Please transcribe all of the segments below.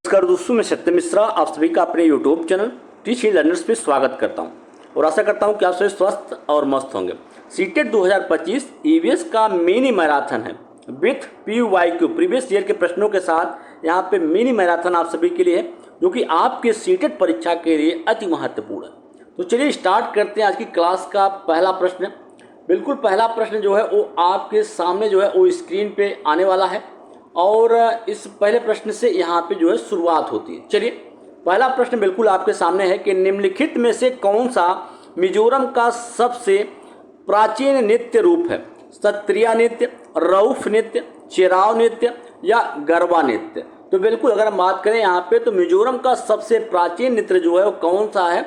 नमस्कार दोस्तों, मैं सत्य मिश्रा आप सभी का अपने यूट्यूब चैनल टीचिंग लर्नर्स पे स्वागत करता हूं और आशा करता हूं कि आप सभी स्वस्थ और मस्त होंगे। सीटेट 2025 ईवीएस का मिनी मैराथन है विथ PYQ प्रीवियस ईयर के प्रश्नों के साथ। यहां पे मिनी मैराथन आप सभी के लिए है जो कि आपके सीटेट परीक्षा के लिए अति महत्वपूर्ण है। तो चलिए स्टार्ट करते हैं आज की क्लास का पहला प्रश्न। बिल्कुल पहला प्रश्न जो है वो आपके सामने जो है वो स्क्रीन पे आने वाला है और इस पहले प्रश्न से यहाँ पे जो है शुरुआत होती है। चलिए पहला प्रश्न बिल्कुल आपके सामने है कि निम्नलिखित में से कौन सा मिजोरम का सबसे प्राचीन नृत्य रूप है? सत्रिया नृत्य, रऊफ नृत्य, चेराव नृत्य या गरबा नृत्य? तो बिल्कुल अगर हम बात करें यहाँ पे तो मिजोरम का सबसे प्राचीन नृत्य जो है वो कौन सा है?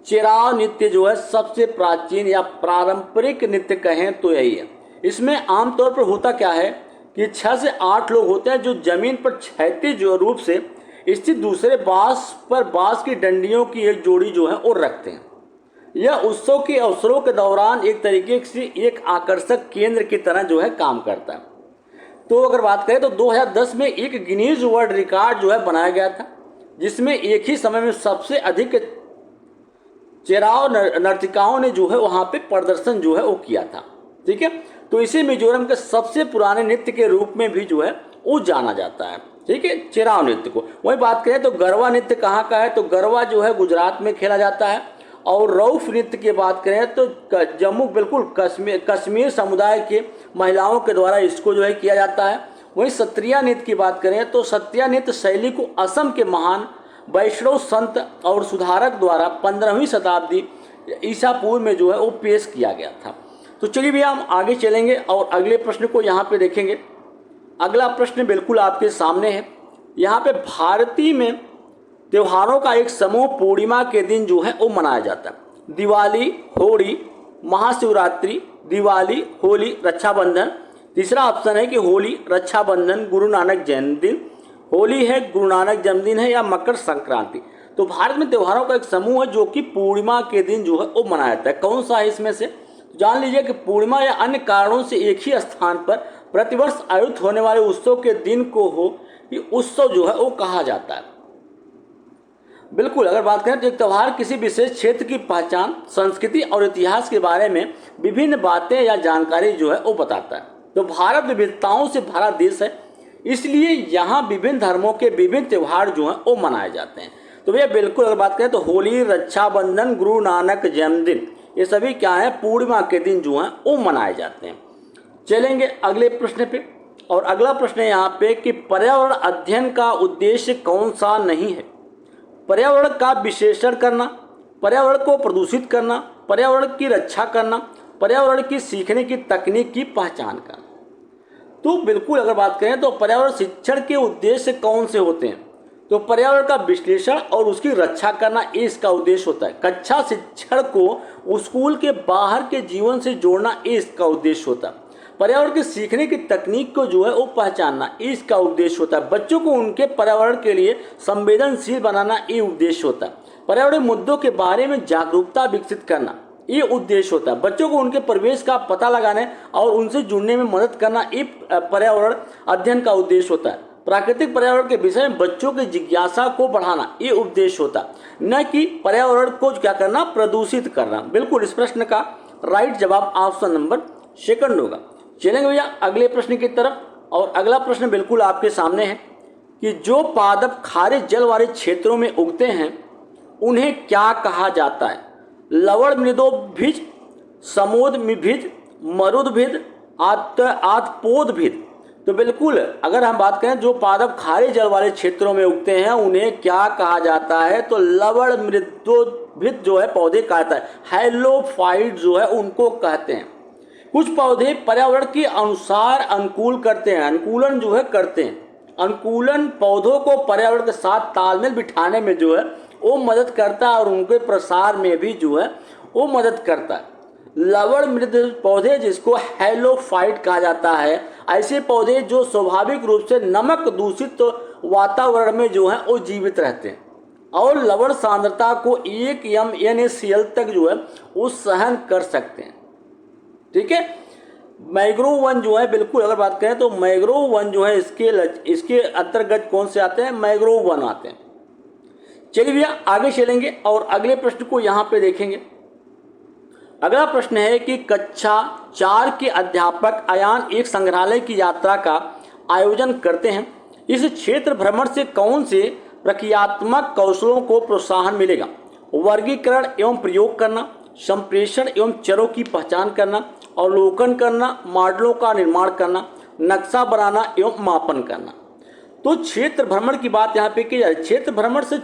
चेराव नृत्य जो है सबसे प्राचीन या पारंपरिक नृत्य कहें तो यही है। इसमें आमतौर पर होता क्या है कि 6 से 8 लोग होते हैं जो जमीन पर क्षैतिज रूप से स्थित दूसरे बांस पर बांस की डंडियों की एक जोड़ी जो है वो रखते हैं। यह उत्सव के अवसरों के दौरान एक तरीके से एक आकर्षक केंद्र की तरह जो है काम करता है। तो अगर बात करें तो 2010 में एक गिनीज वर्ल्ड रिकॉर्ड जो है बनाया गया था जिसमें एक ही समय में सबसे अधिक चेराव नर्तिकाओं ने जो है वहाँ पे प्रदर्शन जो है वो किया था। ठीक है, तो इसे मिजोरम के सबसे पुराने नृत्य के रूप में भी जो है वो जाना जाता है। ठीक है, चेराव नृत्य को। वही बात करें तो गरबा नृत्य कहाँ का है? तो गरबा जो है गुजरात में खेला जाता है। और रऊफ नृत्य की बात करें तो जम्मू बिल्कुल कश्मीर समुदाय के महिलाओं के द्वारा इसको जो है किया जाता है। वहीं सत्रिया नृत्य की बात करें तो सत्रिया नृत्य शैली को असम के महान वैष्णव संत और सुधारक द्वारा 15वीं शताब्दी ईसा पूर्व में जो है वो पेश किया गया था। तो चलिए भैया हम आगे चलेंगे और अगले प्रश्न को यहाँ पे देखेंगे। अगला प्रश्न बिल्कुल आपके सामने है। यहाँ पे भारतीय में त्योहारों का एक समूह पूर्णिमा के दिन जो है वो मनाया जाता है। दिवाली, होली, महाशिवरात्रि, दिवाली, होली, रक्षाबंधन। तीसरा ऑप्शन है कि होली, रक्षाबंधन, गुरु नानक जयंती। होली है, गुरु नानक जन्मदिन है या मकर संक्रांति। तो भारत में त्योहारों का एक समूह है जो कि पूर्णिमा के दिन जो है वो मनाया जाता है। कौन सा है इसमें से? जान लीजिए कि पूर्णिमा या अन्य कारणों से एक ही स्थान पर प्रतिवर्ष आयोजित होने वाले उत्सव के दिन को हो कि उत्सव जो है वो कहा जाता है। बिल्कुल अगर बात करें तो एक त्यौहार किसी विशेष क्षेत्र की पहचान, संस्कृति और इतिहास के बारे में विभिन्न बातें या जानकारी जो है वो बताता है। तो भारत विविधताओं से भरा देश है, इसलिए यहाँ विभिन्न धर्मों के विभिन्न त्यौहार जो हैं वो मनाए जाते हैं। तो भैया बिल्कुल अगर बात करें तो होली, रक्षाबंधन, गुरु नानक जन्मदिन, ये सभी क्या है पूर्णिमा के दिन जो हैं वो मनाए जाते हैं। चलेंगे अगले प्रश्न पे और अगला प्रश्न है यहाँ पे कि पर्यावरण अध्ययन का उद्देश्य कौन सा नहीं है? पर्यावरण का विश्लेषण करना, पर्यावरण को प्रदूषित करना, पर्यावरण की रक्षा करना, पर्यावरण की सीखने की तकनीक की पहचान करना। तो बिल्कुल अगर बात करें तो पर्यावरण शिक्षण के उद्देश्य कौन से होते हैं? तो पर्यावरण का विश्लेषण और उसकी रक्षा करना ये इसका उद्देश्य होता है। कक्षा शिक्षण को स्कूल के बाहर के जीवन से जोड़ना ये इसका उद्देश्य होता है। पर्यावरण के सीखने की तकनीक को जो है वो पहचानना ये इसका उद्देश्य होता है। बच्चों को उनके पर्यावरण के लिए संवेदनशील बनाना ये उद्देश्य होता है। पर्यावरणीय मुद्दों के बारे में जागरूकता विकसित करना ये उद्देश्य होता है। बच्चों को उनके परिवेश का पता लगाने और उनसे जुड़ने में मदद करना ये पर्यावरण अध्ययन का उद्देश्य होता है। प्राकृतिक पर्यावरण के विषय में बच्चों की जिज्ञासा को बढ़ाना ये उद्देश्य होता है, न कि पर्यावरण को क्या करना, प्रदूषित करना। बिल्कुल इस प्रश्न का राइट जवाब ऑप्शन नंबर सेकंड होगा। चलेंगे भैया अगले प्रश्न की तरफ और अगला प्रश्न बिल्कुल आपके सामने है कि जो पादप खारे जल वाले क्षेत्रों में उगते हैं उन्हें क्या कहा जाता है? लवण मृदोभिज, समोदभिज, मरुदभिज, आत्पोदभिज। तो बिल्कुल अगर हम बात करें जो पादप खारे जल वाले क्षेत्रों में उगते हैं उन्हें क्या कहा जाता है? तो लवण मृदोभिज जो है पौधे कहता है, हैलोफाइट जो है उनको कहते हैं। कुछ पौधे पर्यावरण के अनुसार अनुकूलन जो है करते हैं। अनुकूलन पौधों को पर्यावरण के साथ तालमेल बिठाने में जो है वो मदद करता है और उनके प्रसार में भी जो है वो मदद करता है। लवण मृद पौधे जिसको हैलोफाइट कहा जाता है, ऐसे पौधे जो स्वाभाविक रूप से नमक दूषित वातावरण में जो है वो जीवित रहते हैं और लवण सांद्रता को 1 mNaCl तक जो है वो सहन कर सकते हैं। ठीक है, मैंग्रोव वन जो है, बिल्कुल अगर बात करें तो मैंग्रोव वन जो है इसके अंतर्गत कौन से आते हैं, मैंग्रोव वन आते हैं। चलिए भैया आगे चलेंगे और अगले प्रश्न को यहाँ पे देखेंगे। अगला प्रश्न है कि कक्षा 4 के अध्यापक अयान एक संग्रहालय की यात्रा का आयोजन करते हैं। इस क्षेत्र भ्रमण से कौन से प्रक्रियात्मक कौशलों को प्रोत्साहन मिलेगा? वर्गीकरण एवं प्रयोग करना, संप्रेषण एवं चरों की पहचान करना, अवलोकन करना, मॉडलों का निर्माण करना, नक्शा बनाना एवं मापन करना। तो क्षेत्र भ्रमण की बात यहाँ पे की जाए। क्षेत्र भ्रमण से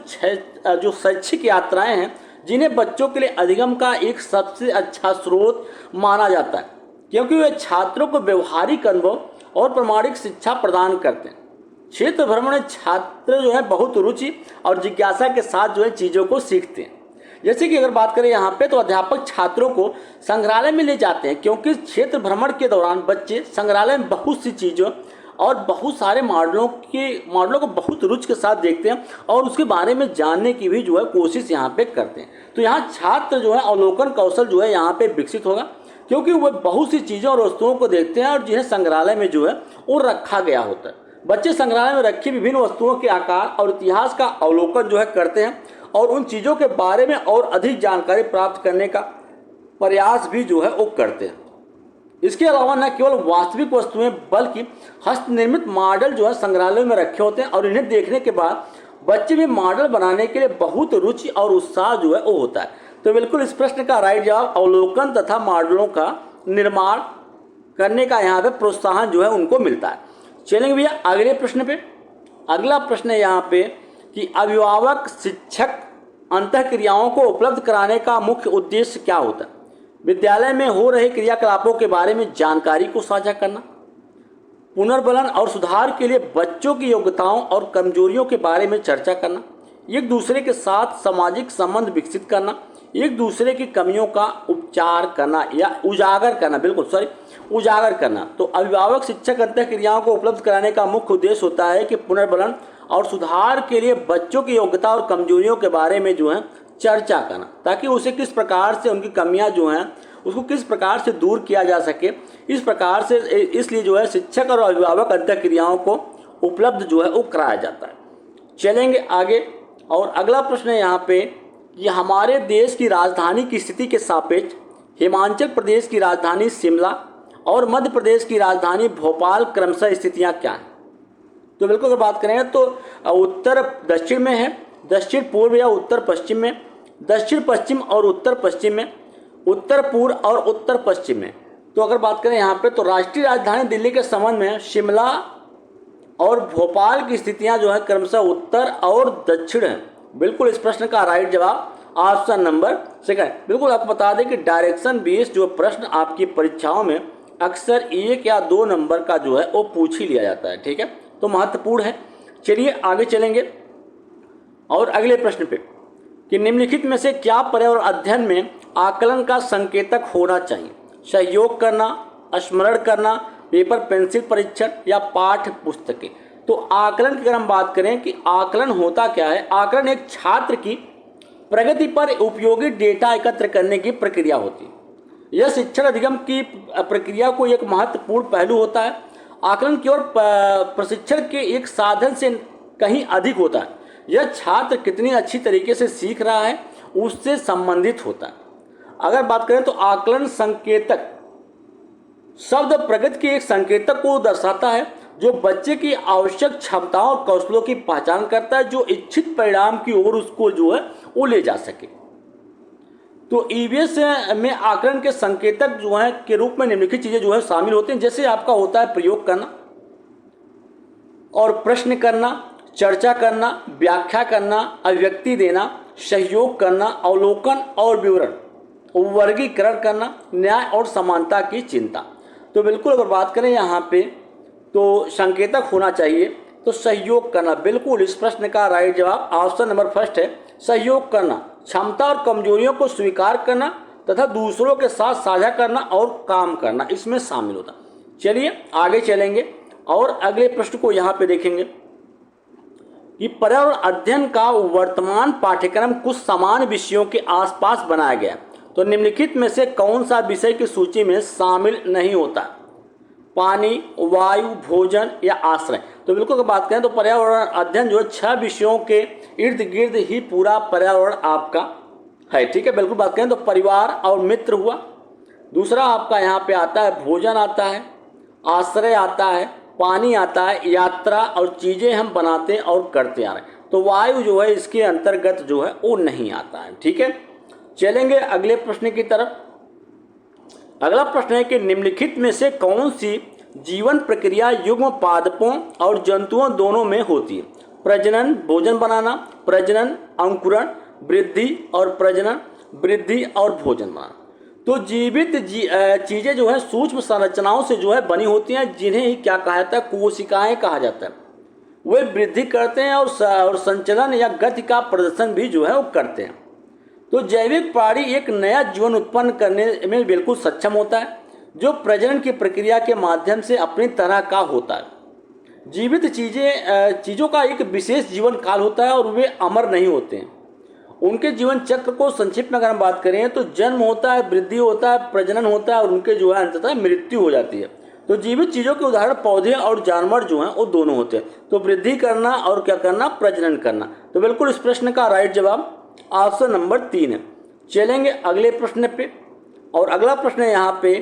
जो शैक्षिक यात्राएं हैं जिन्हें बच्चों के लिए अधिगम का एक सबसे अच्छा स्रोत माना जाता है, क्योंकि वे छात्रों को व्यवहारिक अनुभव और प्रामाणिक शिक्षा प्रदान करते हैं। क्षेत्र भ्रमण में छात्र जो है बहुत रुचि और जिज्ञासा के साथ जो है चीज़ों को सीखते हैं। जैसे कि अगर बात करें यहाँ पे तो अध्यापक छात्रों को संग्रहालय में ले जाते हैं, क्योंकि क्षेत्र भ्रमण के दौरान बच्चे संग्रहालय में बहुत सी चीज़ों और बहुत सारे मॉडलों को बहुत रुचि के साथ देखते हैं और उसके बारे में जानने की भी जो है कोशिश यहाँ पे करते हैं। तो यहाँ छात्र जो है अवलोकन कौशल जो है यहाँ पे विकसित होगा, क्योंकि वह बहुत सी चीज़ों और वस्तुओं को देखते हैं और जिन्हें संग्रहालय में जो है वो रखा गया होता है। बच्चे संग्रहालय में रखी विभिन्न वस्तुओं के आकार और इतिहास का अवलोकन जो है करते हैं और उन चीज़ों के बारे में और अधिक जानकारी प्राप्त करने का प्रयास भी जो है वो करते हैं। इसके अलावा न केवल वास्तविक वस्तुएं बल्कि हस्तनिर्मित मॉडल जो है संग्रहालय में रखे होते हैं और इन्हें देखने के बाद बच्चे भी मॉडल बनाने के लिए बहुत रुचि और उत्साह जो है वो होता है। तो बिल्कुल इस प्रश्न का राइट जवाब अवलोकन तथा मॉडलों का निर्माण करने का यहाँ पे प्रोत्साहन जो है उनको मिलता है। चलेंगे भैया अगले प्रश्न पे। अगला प्रश्न है यहाँ पे कि अभिभावक शिक्षक अंतःक्रियाओं को उपलब्ध कराने का मुख्य उद्देश्य क्या होता है? विद्यालय में हो रहे क्रियाकलापों के बारे में जानकारी को साझा करना, पुनर्बलन और सुधार के लिए बच्चों की योग्यताओं और कमजोरियों के बारे में चर्चा करना, एक दूसरे के साथ सामाजिक संबंध विकसित करना, एक दूसरे की कमियों का उपचार करना या उजागर करना। तो अभिभावक शिक्षक अंतःक्रियाओं को उपलब्ध कराने का मुख्य उद्देश्य होता है कि पुनर्बलन और सुधार के लिए बच्चों की योग्यता और कमजोरियों के बारे में जो है चर्चा करना, ताकि उसे किस प्रकार से उनकी कमियां जो हैं उसको किस प्रकार से दूर किया जा सके। इस प्रकार से इसलिए जो है शिक्षक और अभिभावक अंतःक्रियाओं को उपलब्ध जो है वो कराया जाता है। चलेंगे आगे और अगला प्रश्न है यहाँ पे कि हमारे देश की राजधानी की स्थिति के सापेक्ष हिमाचल प्रदेश की राजधानी शिमला और मध्य प्रदेश की राजधानी भोपाल क्रमशः स्थितियाँ क्या हैं? तो बिल्कुल अगर बात करें तो उत्तर दक्षिण में है, दक्षिण पूर्व या उत्तर पश्चिम में, दक्षिण पश्चिम और उत्तर पश्चिम में, उत्तर पूर्व और उत्तर पश्चिम में। तो अगर बात करें यहाँ पे तो राष्ट्रीय राजधानी दिल्ली के संबंध में शिमला और भोपाल की स्थितियाँ जो है क्रमशः उत्तर और दक्षिण है। बिल्कुल इस प्रश्न का राइट जवाब ऑप्शन नंबर सेकंड। बिल्कुल आपको बता दें कि डायरेक्शन बेस्ड जो प्रश्न आपकी परीक्षाओं में अक्सर 1 या 2 नंबर का जो है वो पूछ ही लिया जाता है, ठीक है, तो महत्वपूर्ण है। चलिए आगे चलेंगे और अगले प्रश्न पे कि निम्नलिखित में से क्या पर्यावरण अध्ययन में आकलन का संकेतक होना चाहिए? सहयोग करना, स्मरण करना, पेपर पेंसिल परीक्षण या पाठ्य पुस्तकें। तो आकलन की अगर हम बात करें कि आकलन होता क्या है, आकलन एक छात्र की प्रगति पर उपयोगी डेटा एकत्र करने की प्रक्रिया होती है। यह शिक्षण अधिगम की प्रक्रिया को एक महत्वपूर्ण पहलू होता है। आकलन केवल प्रशिक्षण के एक साधन से कहीं अधिक होता है। यह छात्र कितनी अच्छी तरीके से सीख रहा है उससे संबंधित होता है। अगर बात करें तो आकलन संकेतक शब्द प्रगति के एक संकेतक को दर्शाता है जो बच्चे की आवश्यक क्षमताओं और कौशलों की पहचान करता है, जो इच्छित परिणाम की ओर उसको जो है वो ले जा सके। तो ईवीएस में आकलन के संकेतक जो है के रूप में निम्नलिखित चीजें जो है शामिल होते हैं। जैसे आपका होता है प्रयोग करना और प्रश्न करना, चर्चा करना, व्याख्या करना, अभिव्यक्ति देना, सहयोग करना, अवलोकन और विवरण, वर्गीकरण करना, न्याय और समानता की चिंता। तो बिल्कुल अगर बात करें यहाँ पे तो संकेतक होना चाहिए तो सहयोग करना। बिल्कुल इस प्रश्न का राइट जवाब ऑप्शन नंबर फर्स्ट है, सहयोग करना। क्षमता और कमजोरियों को स्वीकार करना तथा दूसरों के साथ साझा करना और काम करना इसमें शामिल होता। चलिए आगे चलेंगे और अगले प्रश्न को यहाँ पे देखेंगे कि पर्यावरण अध्ययन का वर्तमान पाठ्यक्रम कुछ समान विषयों के आसपास बनाया गया। तो निम्नलिखित में से कौन सा विषय की सूची में शामिल नहीं होता? पानी, वायु, भोजन या आश्रय। तो बिल्कुल अगर बात करें तो पर्यावरण अध्ययन जो है 6 विषयों के इर्द गिर्द ही पूरा पर्यावरण आपका है। ठीक है, बिल्कुल बात करें तो परिवार और मित्र हुआ, दूसरा आपका यहाँ पे आता है भोजन आता है, आश्रय आता है, पानी आता है, यात्रा और चीज़ें हम बनाते और करते आ रहे हैं। तो वायु जो है इसके अंतर्गत जो है वो नहीं आता है। ठीक है, चलेंगे अगले प्रश्न की तरफ। अगला प्रश्न है कि निम्नलिखित में से कौन सी जीवन प्रक्रिया युग्म पादपों और जंतुओं दोनों में होती है? प्रजनन, भोजन बनाना, प्रजनन, अंकुरण, वृद्धि और प्रजनन, वृद्धि और भोजन बनाना। तो जीवित चीज़ें जो है सूक्ष्म संरचनाओं से जो है बनी होती हैं, जिन्हें ही क्या कहा जाता है? कोशिकाएं कहा जाता है। वे वृद्धि करते हैं और संचलन या गति का प्रदर्शन भी जो है वो करते हैं। तो जैविक प्राणी एक नया जीवन उत्पन्न करने में बिल्कुल सक्षम होता है, जो प्रजनन की प्रक्रिया के माध्यम से अपनी तरह का होता है। जीवित चीज़ों का एक विशेष जीवन काल होता है और वे अमर नहीं होते हैं। उनके जीवन चक्र को संक्षिप्त में अगर हम बात करें तो जन्म होता है, वृद्धि होता है, प्रजनन होता है और उनके जो है अंततः मृत्यु हो जाती है। तो जीवित चीज़ों के उदाहरण पौधे और जानवर जो हैं वो दोनों होते हैं। तो वृद्धि करना और क्या करना? प्रजनन करना। तो बिल्कुल इस प्रश्न का राइट जवाब ऑप्शन नंबर 3 है। चलेंगे अगले प्रश्न पे, और अगला प्रश्न है यहाँ पे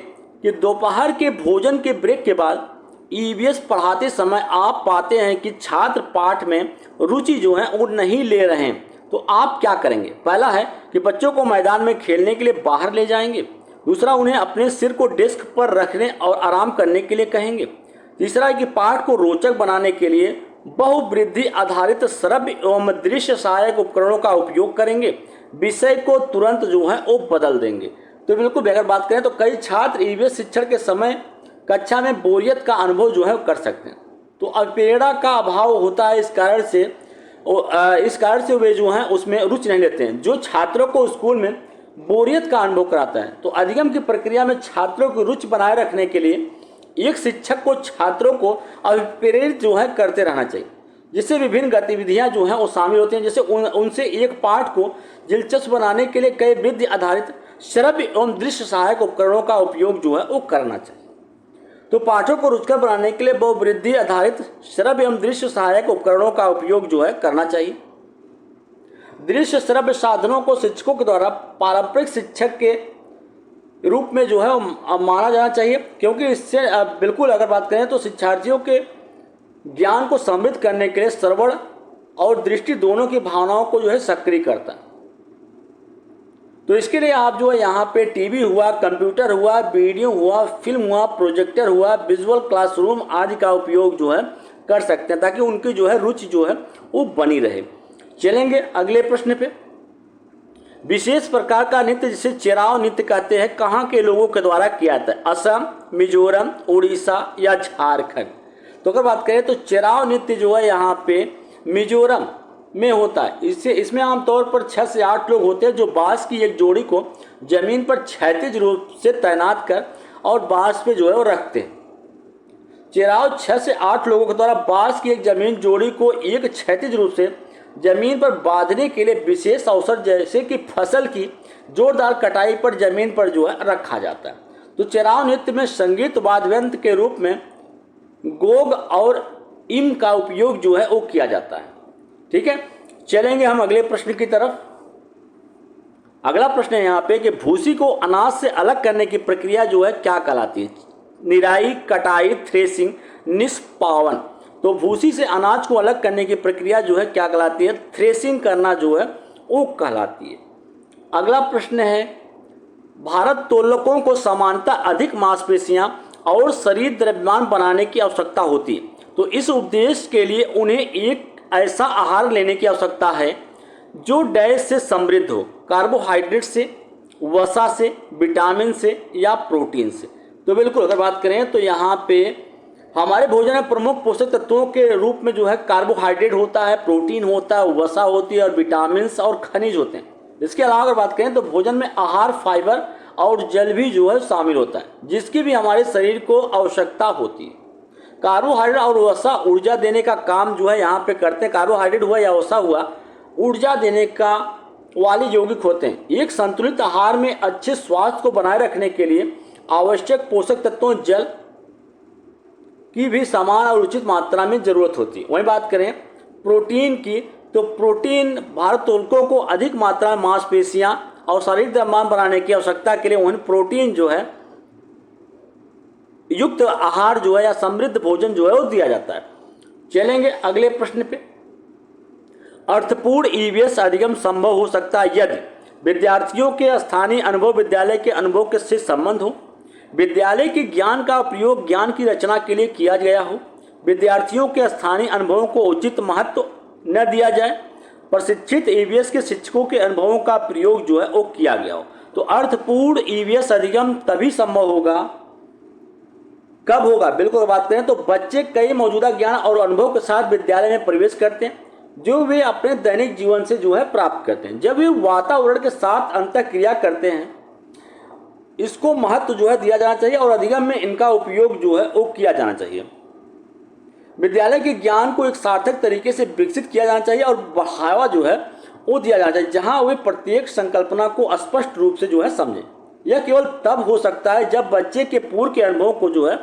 कि दोपहर के भोजन के ब्रेक के बाद ईवीएस पढ़ाते समय आप पाते हैं कि छात्र पाठ में रुचि जो है वो नहीं ले रहे हैं, तो आप क्या करेंगे? पहला है कि बच्चों को मैदान में खेलने के लिए बाहर ले जाएंगे, दूसरा उन्हें अपने सिर को डेस्क पर रखने और आराम करने के लिए कहेंगे, तीसरा है कि पाठ को रोचक बनाने के लिए बहुवृद्धि आधारित श्रव्य एवं दृश्य सहायक उपकरणों का उपयोग करेंगे, विषय को तुरंत जो है वो बदल देंगे। तो बिल्कुल अगर बात करें तो कई छात्र ईवीएस शिक्षण के समय कक्षा में बोरियत का अनुभव जो है कर सकते हैं। तो अल्पेड़ा का अभाव होता है, इस कारण से वे जो हैं उसमें रुचि नहीं लेते हैं, जो छात्रों को स्कूल में बोरियत का अनुभव कराता है। तो अधिगम की प्रक्रिया में छात्रों की रुचि बनाए रखने के लिए एक शिक्षक को छात्रों को अभिप्रेरित जो है करते रहना चाहिए, जिससे विभिन्न गतिविधियां जो हैं वो शामिल होती हैं। जैसे उनसे एक पाठ को दिलचस्प बनाने के लिए कई वृद्धि आधारित श्रव्य एवं दृश्य सहायक उपकरणों का उपयोग जो है वो करना चाहिए। तो पाठों को रुचिकर बनाने के लिए बहुवृद्धि आधारित श्रव्य एवं दृश्य सहायक उपकरणों का उपयोग जो है करना चाहिए। दृश्य श्रव्य साधनों को शिक्षकों के द्वारा पारंपरिक शिक्षक के रूप में जो है माना जाना चाहिए, क्योंकि इससे बिल्कुल अगर बात करें तो शिक्षार्थियों के ज्ञान को समृद्ध करने के लिए श्रवण और दृष्टि दोनों की भावनाओं को जो है सक्रिय करता है। तो इसके लिए आप जो है यहाँ पे टीवी हुआ, कंप्यूटर हुआ, वीडियो हुआ, फिल्म हुआ, प्रोजेक्टर हुआ, विजुअल क्लासरूम आदि का उपयोग जो है कर सकते हैं, ताकि उनकी जो है रुचि जो है वो बनी रहे। चलेंगे अगले प्रश्न पे। विशेष प्रकार का नृत्य जिसे चेराव नृत्य कहते हैं कहाँ के लोगों के द्वारा किया जाता है? असम, मिजोरम, उड़ीसा या झारखंड? तो अगर बात करें तो चेराव नृत्य जो है यहाँ पे मिजोरम में होता है। इसमें आमतौर पर 6 से 8 लोग होते हैं, जो बांस की एक जोड़ी को जमीन पर क्षैतिज रूप से तैनात कर और बांस पे जो है वो रखते हैं। चेराव 6 से 8 लोगों के द्वारा बांस की एक जमीन जोड़ी को एक क्षैतिज रूप से जमीन पर बांधने के लिए विशेष अवसर जैसे कि फसल की जोरदार कटाई पर जमीन पर जो है रखा जाता है। तो चेराव नृत्य में संगीत वाद्य यंत्र के रूप में गोग और इम का उपयोग जो है वो किया जाता है। ठीक है, चलेंगे हम अगले प्रश्न की तरफ। अगला प्रश्न है यहाँ पे कि भूसी को अनाज से अलग करने की प्रक्रिया जो है क्या कहलाती है? निराई, कटाई, थ्रेसिंग, निष्पावन। तो भूसी से अनाज को अलग करने की प्रक्रिया जो है क्या कहलाती है? थ्रेसिंग करना जो है वो कहलाती है। अगला प्रश्न है भारोत्तोलकों को सामान्यतः अधिक मांसपेशियां और शरीर द्रव्यमान बनाने की आवश्यकता होती है। तो इस उद्देश्य के लिए उन्हें एक ऐसा आहार लेने की आवश्यकता है जो डैश से समृद्ध हो, कार्बोहाइड्रेट से, वसा से, विटामिन से या प्रोटीन से। तो बिल्कुल अगर बात करें तो यहाँ पे हमारे भोजन में प्रमुख पोषक तत्वों के रूप में जो है कार्बोहाइड्रेट होता है, प्रोटीन होता है, वसा होती है और विटामिन और खनिज होते हैं। इसके अलावा अगर बात करें तो भोजन में आहार, फाइबर और जल भी जो है शामिल होता है, जिसकी भी हमारे शरीर को आवश्यकता होती है। कार्बोहाइड्रेट और वसा ऊर्जा देने का काम जो है यहाँ पे करते हैं। कार्बोहाइड्रेट हुआ या वसा हुआ ऊर्जा देने का वाले यौगिक होते हैं। एक संतुलित आहार में अच्छे स्वास्थ्य को बनाए रखने के लिए आवश्यक पोषक तत्वों जल, की भी समान और उचित मात्रा में जरूरत होती है। वहीं बात करें प्रोटीन की, तो प्रोटीन भारोत्तोलकों को अधिक मात्रा में मांसपेशियां और शारीरिक द्रव्यमान बनाने की आवश्यकता के लिए उन्हें प्रोटीन जो है युक्त आहार जो है या समृद्ध भोजन जो है वो दिया जाता है। चलेंगे अगले प्रश्न पे। अर्थपूर्ण ईवीएस अधिगम संभव हो सकता है यदि विद्यार्थियों के स्थानीय अनुभव विद्यालय के अनुभव के से संबंध हो, विद्यालय के ज्ञान का प्रयोग ज्ञान की रचना के लिए किया गया हो, विद्यार्थियों के स्थानीय अनुभवों को उचित महत्व न दिया जाए, प्रशिक्षित ईवीएस के शिक्षकों के अनुभवों का प्रयोग जो है वो किया गया हो। तो अर्थपूर्ण ईवीएस अधिगम तभी संभव होगा, कब होगा? बिल्कुल बात करें तो बच्चे कई मौजूदा ज्ञान और अनुभव के साथ विद्यालय में प्रवेश करते हैं जो वे अपने दैनिक जीवन से जो है प्राप्त करते हैं। जब वे वातावरण के साथ अंतःक्रिया करते हैं, इसको महत्व जो है दिया जाना चाहिए और अधिगम में इनका उपयोग जो है वो किया जाना चाहिए। विद्यालय के ज्ञान को एक सार्थक तरीके से विकसित किया जाना चाहिए और बढ़ावा जो है वो दिया जाना चाहिए, जहां वे प्रत्येक संकल्पना को स्पष्ट रूप से जो है समझें। यह केवल तब हो सकता है जब बच्चे के पूर्व के अनुभव को जो है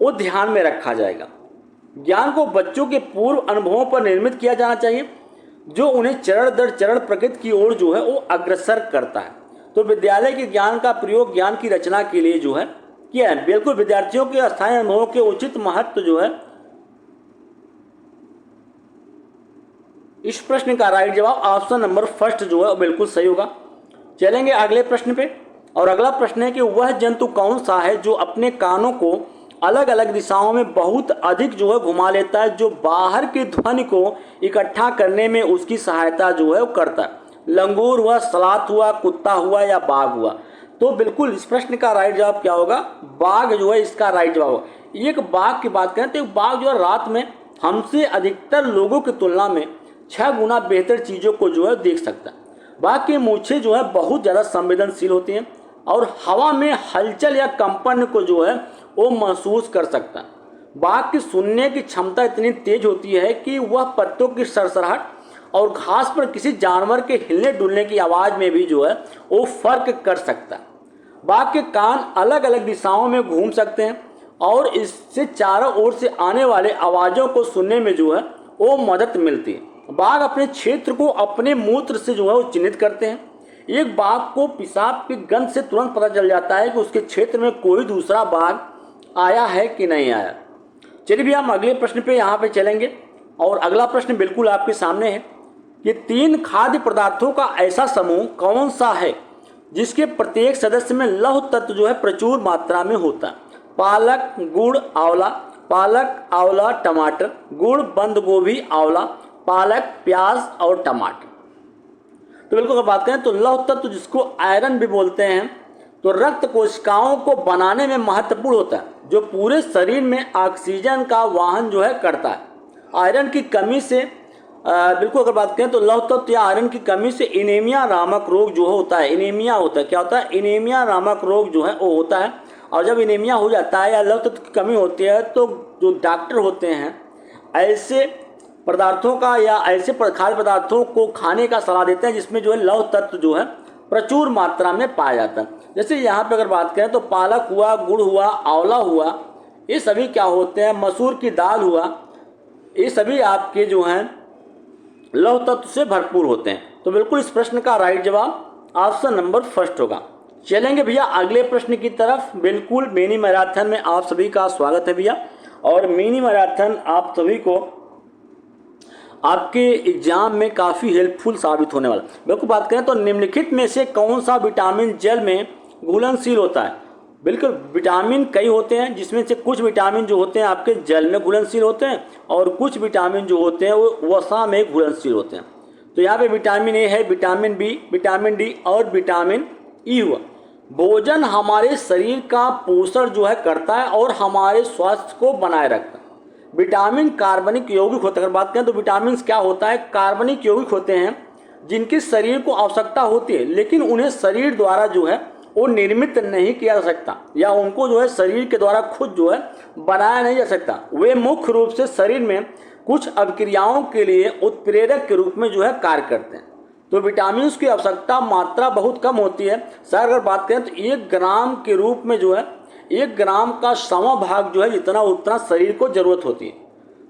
वो ध्यान में रखा जाएगा। ज्ञान को बच्चों के पूर्व अनुभवों पर निर्मित किया जाना चाहिए जो उन्हें चरण दर चरण प्रकृति की ओर जो है वो अग्रसर करता है। तो विद्यालय के ज्ञान का प्रयोग ज्ञान की रचना के लिए जो है किया है। बिल्कुल विद्यार्थियों के स्थानीय अनुभवों के उचित महत्व जो है, इस प्रश्न का राइट जवाब ऑप्शन नंबर फर्स्ट जो है बिल्कुल सही होगा। चलेंगे अगले प्रश्न पे, और अगला प्रश्न है कि वह जंतु कौन सा है जो अपने कानों को अलग अलग दिशाओं में बहुत अधिक जो है घुमा लेता है, जो बाहर की ध्वनि को इकट्ठा करने में उसकी सहायता जो है वो करता है? लंगूर हुआ, सलात हुआ, कुत्ता हुआ या बाघ हुआ? तो बिल्कुल इस प्रश्न का राइट जवाब क्या होगा? बाघ जो है इसका राइट जवाब होगा। एक बाघ की बात करें तो बाघ जो है रात में हमसे अधिकतर लोगों की तुलना में 6 गुना बेहतर चीज़ों को जो है देख सकता है। बाघ की मूछें जो है बहुत ज़्यादा संवेदनशील होती हैं और हवा में हलचल या कंपन को जो है वो महसूस कर सकता है। बाघ की सुनने की क्षमता इतनी तेज होती है कि वह पत्तों की सरसराहट और घास पर किसी जानवर के हिलने डुलने की आवाज़ में भी जो है वो फर्क कर सकता है। बाघ के कान अलग अलग दिशाओं में घूम सकते हैं और इससे चारों ओर से आने वाले आवाज़ों को सुनने में जो है वो मदद मिलती है। बाघ अपने क्षेत्र को अपने मूत्र से जो है वो चिन्हित करते हैं। एक बाघ को पेशाब की गंध से तुरंत पता चल जाता है कि उसके क्षेत्र में कोई दूसरा बाघ आया है कि नहीं आया। चलिए भैया हम अगले प्रश्न पे यहाँ पे चलेंगे, और अगला प्रश्न बिल्कुल आपके सामने है कि 3 खाद्य पदार्थों का ऐसा समूह कौन सा है जिसके प्रत्येक सदस्य में लौह तत्व जो है प्रचुर मात्रा में होता है? पालक, गुड़, आंवला, पालक, आंवला, टमाटर, गुड़, बंद गोभी, आंवला, पालक, प्याज और टमाटर। तो बिल्कुल अगर बात करें तो लौह तत्व जिसको आयरन भी बोलते हैं, तो रक्त कोशिकाओं को बनाने में महत्वपूर्ण होता है, जो पूरे शरीर में ऑक्सीजन का वाहन जो है करता है। आयरन की कमी से बिल्कुल अगर बात करें तो लौह तत्व या आयरन की कमी से एनीमिया नामक रोग जो होता है, एनीमिया होता है, क्या होता है? एनीमिया नामक रोग जो है वो होता है। और जब एनीमिया हो जाता है या लौह तत्व की कमी होती है तो जो डॉक्टर होते हैं ऐसे पदार्थों का या ऐसे खाद्य पदार्थों को खाने का सलाह देते हैं जिसमें जो है लौह तत्व जो है प्रचुर मात्रा में पाया जाता है। जैसे यहाँ पे अगर बात करें तो पालक हुआ, गुड़ हुआ, आंवला हुआ, ये सभी क्या होते हैं? मसूर की दाल हुआ, ये सभी आपके जो हैं लौह तत्व से भरपूर होते हैं। तो बिल्कुल इस प्रश्न का राइट जवाब ऑप्शन नंबर फर्स्ट होगा। चलेंगे भैया अगले प्रश्न की तरफ। बिल्कुल मिनी मैराथन में आप सभी का स्वागत है भैया, और मिनी मैराथन आप सभी को आपके एग्जाम में काफ़ी हेल्पफुल साबित होने वाला। बिल्कुल बात करें तो निम्नलिखित में से कौन सा विटामिन जल में घुलनशील होता है? बिल्कुल विटामिन कई होते हैं, जिसमें से कुछ विटामिन जो होते हैं आपके जल में घुलनशील होते हैं और कुछ विटामिन जो होते हैं वो वसा में घुलनशील होते हैं। तो यहाँ पे विटामिन ए है, विटामिन बी, विटामिन डी और विटामिन ई हुआ। भोजन हमारे शरीर का पोषण जो है करता है और हमारे स्वास्थ्य को बनाए रखता है। विटामिन कार्बनिक यौगिक होते हैं। अगर बात करें तो विटामिन क्या होता है? कार्बनिक यौगिक होते हैं जिनकी शरीर को आवश्यकता होती है, लेकिन उन्हें शरीर द्वारा जो है वो निर्मित नहीं किया जा सकता, या उनको जो है शरीर के द्वारा खुद जो है बनाया नहीं जा सकता। वे मुख्य रूप से शरीर में कुछ अभिक्रियाओं के लिए उत्प्रेरक के रूप में जो है कार्य करते हैं। तो विटामिन की आवश्यकता मात्रा बहुत कम होती है। सर अगर बात करें तो 1 ग्राम के रूप में जो है 1 ग्राम का 100वां भाग जो है जितना उतना शरीर को ज़रूरत होती है।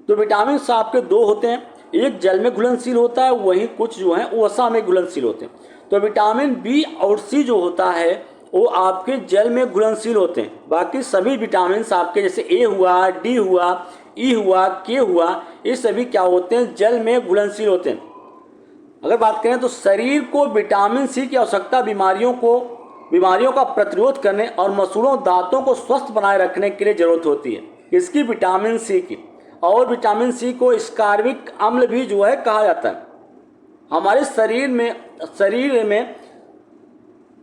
तो विटामिन आपके 2 होते हैं, एक जल में घुलनशील होता है, वहीं कुछ जो है वसा में घुलनशील होते हैं। तो विटामिन बी और सी जो होता है वो आपके जल में घुलनशील होते हैं। बाकी सभी विटामिन आपके जैसे ए हुआ, डी हुआ, ई हुआ, के हुआ, ये सभी क्या होते हैं, जल में घुलनशील होते हैं। अगर बात करें तो शरीर को विटामिन सी की आवश्यकता बीमारियों का प्रतिरोध करने और मसूड़ों दांतों को स्वस्थ बनाए रखने के लिए जरूरत होती है। इसकी विटामिन सी की, और विटामिन सी को स्कार्बिक अम्ल भी जो है कहा जाता है। हमारे शरीर में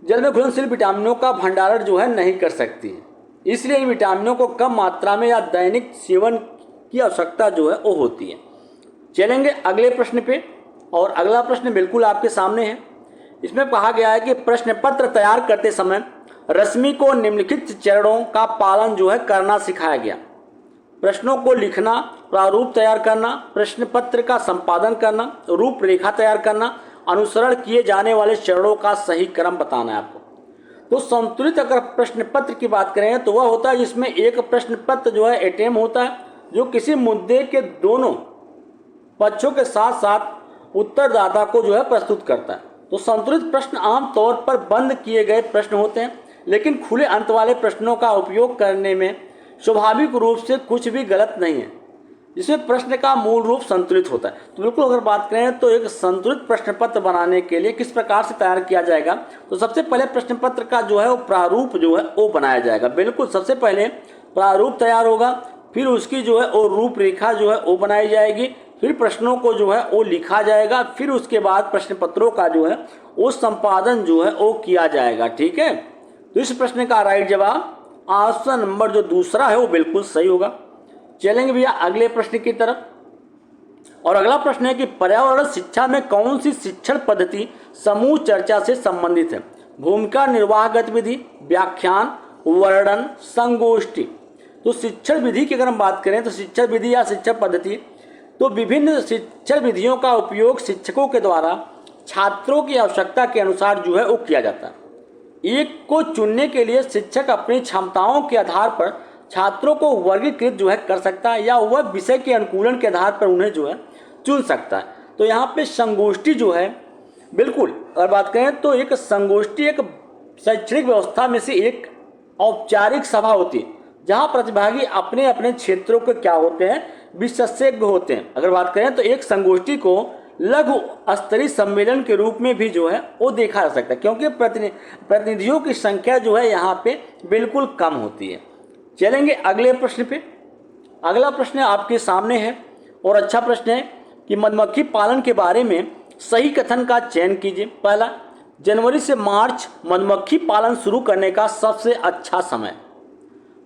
जल में घुलनशील विटामिनों का भंडारण जो है नहीं कर सकती है, इसलिए इन विटामिनों को कम मात्रा में या दैनिक सेवन की आवश्यकता जो है वो होती है। चलेंगे अगले प्रश्न पे, और अगला प्रश्न बिल्कुल आपके सामने है। इसमें कहा गया है कि प्रश्न पत्र तैयार करते समय रश्मि को निम्नलिखित चरणों का पालन जो है करना सिखाया गया। प्रश्नों को लिखना, प्रारूप तैयार करना, प्रश्न पत्र का संपादन करना, रूपरेखा तैयार करना, अनुसरण किए जाने वाले चरणों का सही क्रम बताना है आपको। तो संतुलित अगर प्रश्न पत्र की बात करें तो वह होता है जिसमें एक प्रश्न पत्र जो है एटेम होता है, जो किसी मुद्दे के दोनों पक्षों के साथ साथ उत्तरदाता को जो है प्रस्तुत करता है। तो संतुलित प्रश्न आमतौर पर बंद किए गए प्रश्न होते हैं, लेकिन खुले अंत वाले प्रश्नों का उपयोग करने में स्वाभाविक रूप से कुछ भी गलत नहीं है, जिसमें प्रश्न का मूल रूप संतुलित होता है। तो बिल्कुल अगर बात करें तो एक संतुलित प्रश्न पत्र बनाने के लिए किस प्रकार से तैयार किया जाएगा, तो सबसे पहले प्रश्न पत्र का जो है वो प्रारूप जो है वो बनाया जाएगा। बिल्कुल सबसे पहले प्रारूप तैयार होगा, फिर उसकी जो है वो रूपरेखा जो है वो बनाई जाएगी, फिर प्रश्नों को जो है वो लिखा जाएगा, फिर उसके बाद प्रश्न पत्रों का जो है वो संपादन जो है वो किया जाएगा। ठीक है, तो इस प्रश्न का राइट जवाब ऑप्शन नंबर जो दूसरा है वो बिल्कुल सही होगा। चलेंगे भैया अगले प्रश्न की तरफ, और अगला प्रश्न है कि पर्यावरण शिक्षा में कौन सी शिक्षण पद्धति समूह चर्चा से संबंधित है। भूमिका निर्वाह गतिविधि, व्याख्यान, वर्णन, संगोष्ठी। तो शिक्षण विधि की अगर हम बात करें तो शिक्षण विधि या शिक्षण पद्धति, तो विभिन्न शिक्षण विधियों का उपयोग शिक्षकों के द्वारा छात्रों की आवश्यकता के अनुसार जो है वो किया जाता है। एक को चुनने के लिए शिक्षक अपनी क्षमताओं के आधार पर छात्रों को वर्गीकृत जो है कर सकता है, या वह विषय के अनुकूलन के आधार पर उन्हें जो है चुन सकता है। तो यहाँ पे संगोष्ठी जो है, बिल्कुल अगर बात करें तो एक संगोष्ठी एक शैक्षणिक व्यवस्था में से एक औपचारिक सभा होती है, जहाँ प्रतिभागी अपने अपने क्षेत्रों के क्या होते हैं, विशेषज्ञ होते हैं। अगर बात करें तो एक संगोष्ठी को लघु स्तरीय सम्मेलन के रूप में भी जो है वो देखा जा सकता है, क्योंकि प्रतिनिधियों की संख्या जो है यहाँ पे बिल्कुल कम होती है। चलेंगे अगले प्रश्न पे। अगला प्रश्न आपके सामने है और अच्छा प्रश्न है कि मधुमक्खी पालन के बारे में सही कथन का चयन कीजिए। पहला, जनवरी से मार्च मधुमक्खी पालन शुरू करने का सबसे अच्छा समय।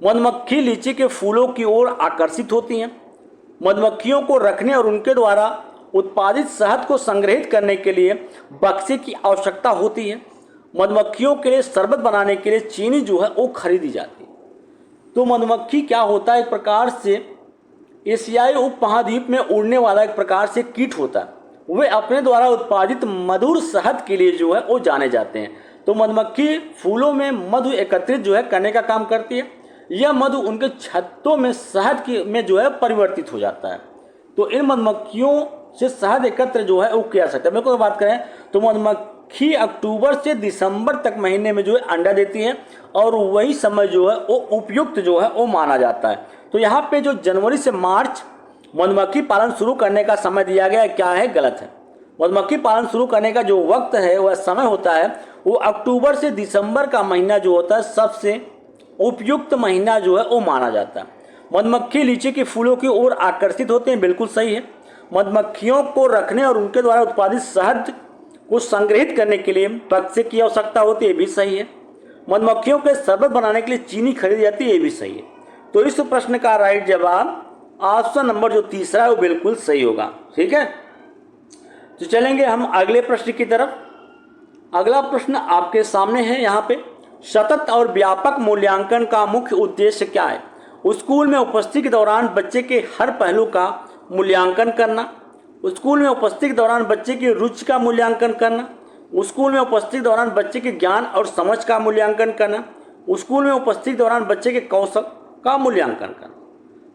मधुमक्खी लीची के फूलों की ओर आकर्षित होती हैं। मधुमक्खियों को रखने और उनके द्वारा उत्पादित शहद को संग्रहित करने के लिए बक्से की आवश्यकता होती है। मधुमक्खियों के लिए शरबत बनाने के लिए चीनी जो है वो खरीदी जाती है। तो मधुमक्खी क्या होता है, एक प्रकार से एशियाई उपमहाद्वीप में उड़ने वाला एक प्रकार से कीट होता है। वे अपने द्वारा उत्पादित मधुर शहद के लिए जो है वो जाने जाते हैं। तो मधुमक्खी फूलों में मधु एकत्रित जो है करने का काम करती है। यह मधु उनके छत्तों में शहद की में जो है परिवर्तित हो जाता है। तो इन मधुमक्खियों से शहद एकत्र जो है वो किया जा सकता है। मेरे को बात करें तो मधुमक्खी अक्टूबर से दिसंबर तक महीने में जो है अंडा देती है, और वही समय जो है वो उपयुक्त जो है वो माना जाता है। तो यहाँ पे जो जनवरी से मार्च मधुमक्खी पालन शुरू करने का समय दिया गया है, क्या है, गलत है। मधुमक्खी पालन शुरू करने का जो वक्त है वह समय होता है वो अक्टूबर से दिसंबर का महीना जो होता है सबसे उपयुक्त महीना जो है वो माना जाता है। मधुमक्खी लीची के फूलों की ओर आकर्षित होते हैं, बिल्कुल सही है। मधुमक्खियों को रखने और उनके द्वारा उत्पादित शहद को संग्रहित करने के लिए बक्से की आवश्यकता होती है, ये भी सही है। मधुमक्खियों के शरबत बनाने के लिए चीनी खरीदी जाती है, ये भी सही है। तो इस प्रश्न का राइट जवाब ऑप्शन नंबर जो तीसरा है वो बिल्कुल सही होगा। ठीक है, तो चलेंगे हम अगले प्रश्न की तरफ। अगला प्रश्न आपके सामने है। यहाँ पे सतत और व्यापक मूल्यांकन का मुख्य उद्देश्य क्या है। स्कूल में उपस्थिति के दौरान बच्चे के हर पहलू का मूल्यांकन करना, स्कूल में उपस्थिति के दौरान बच्चे की रुचि का मूल्यांकन करना, स्कूल में उपस्थिति के दौरान बच्चे के ज्ञान और समझ का मूल्यांकन करना, स्कूल में उपस्थिति के दौरान बच्चे के कौशल का मूल्यांकन करना।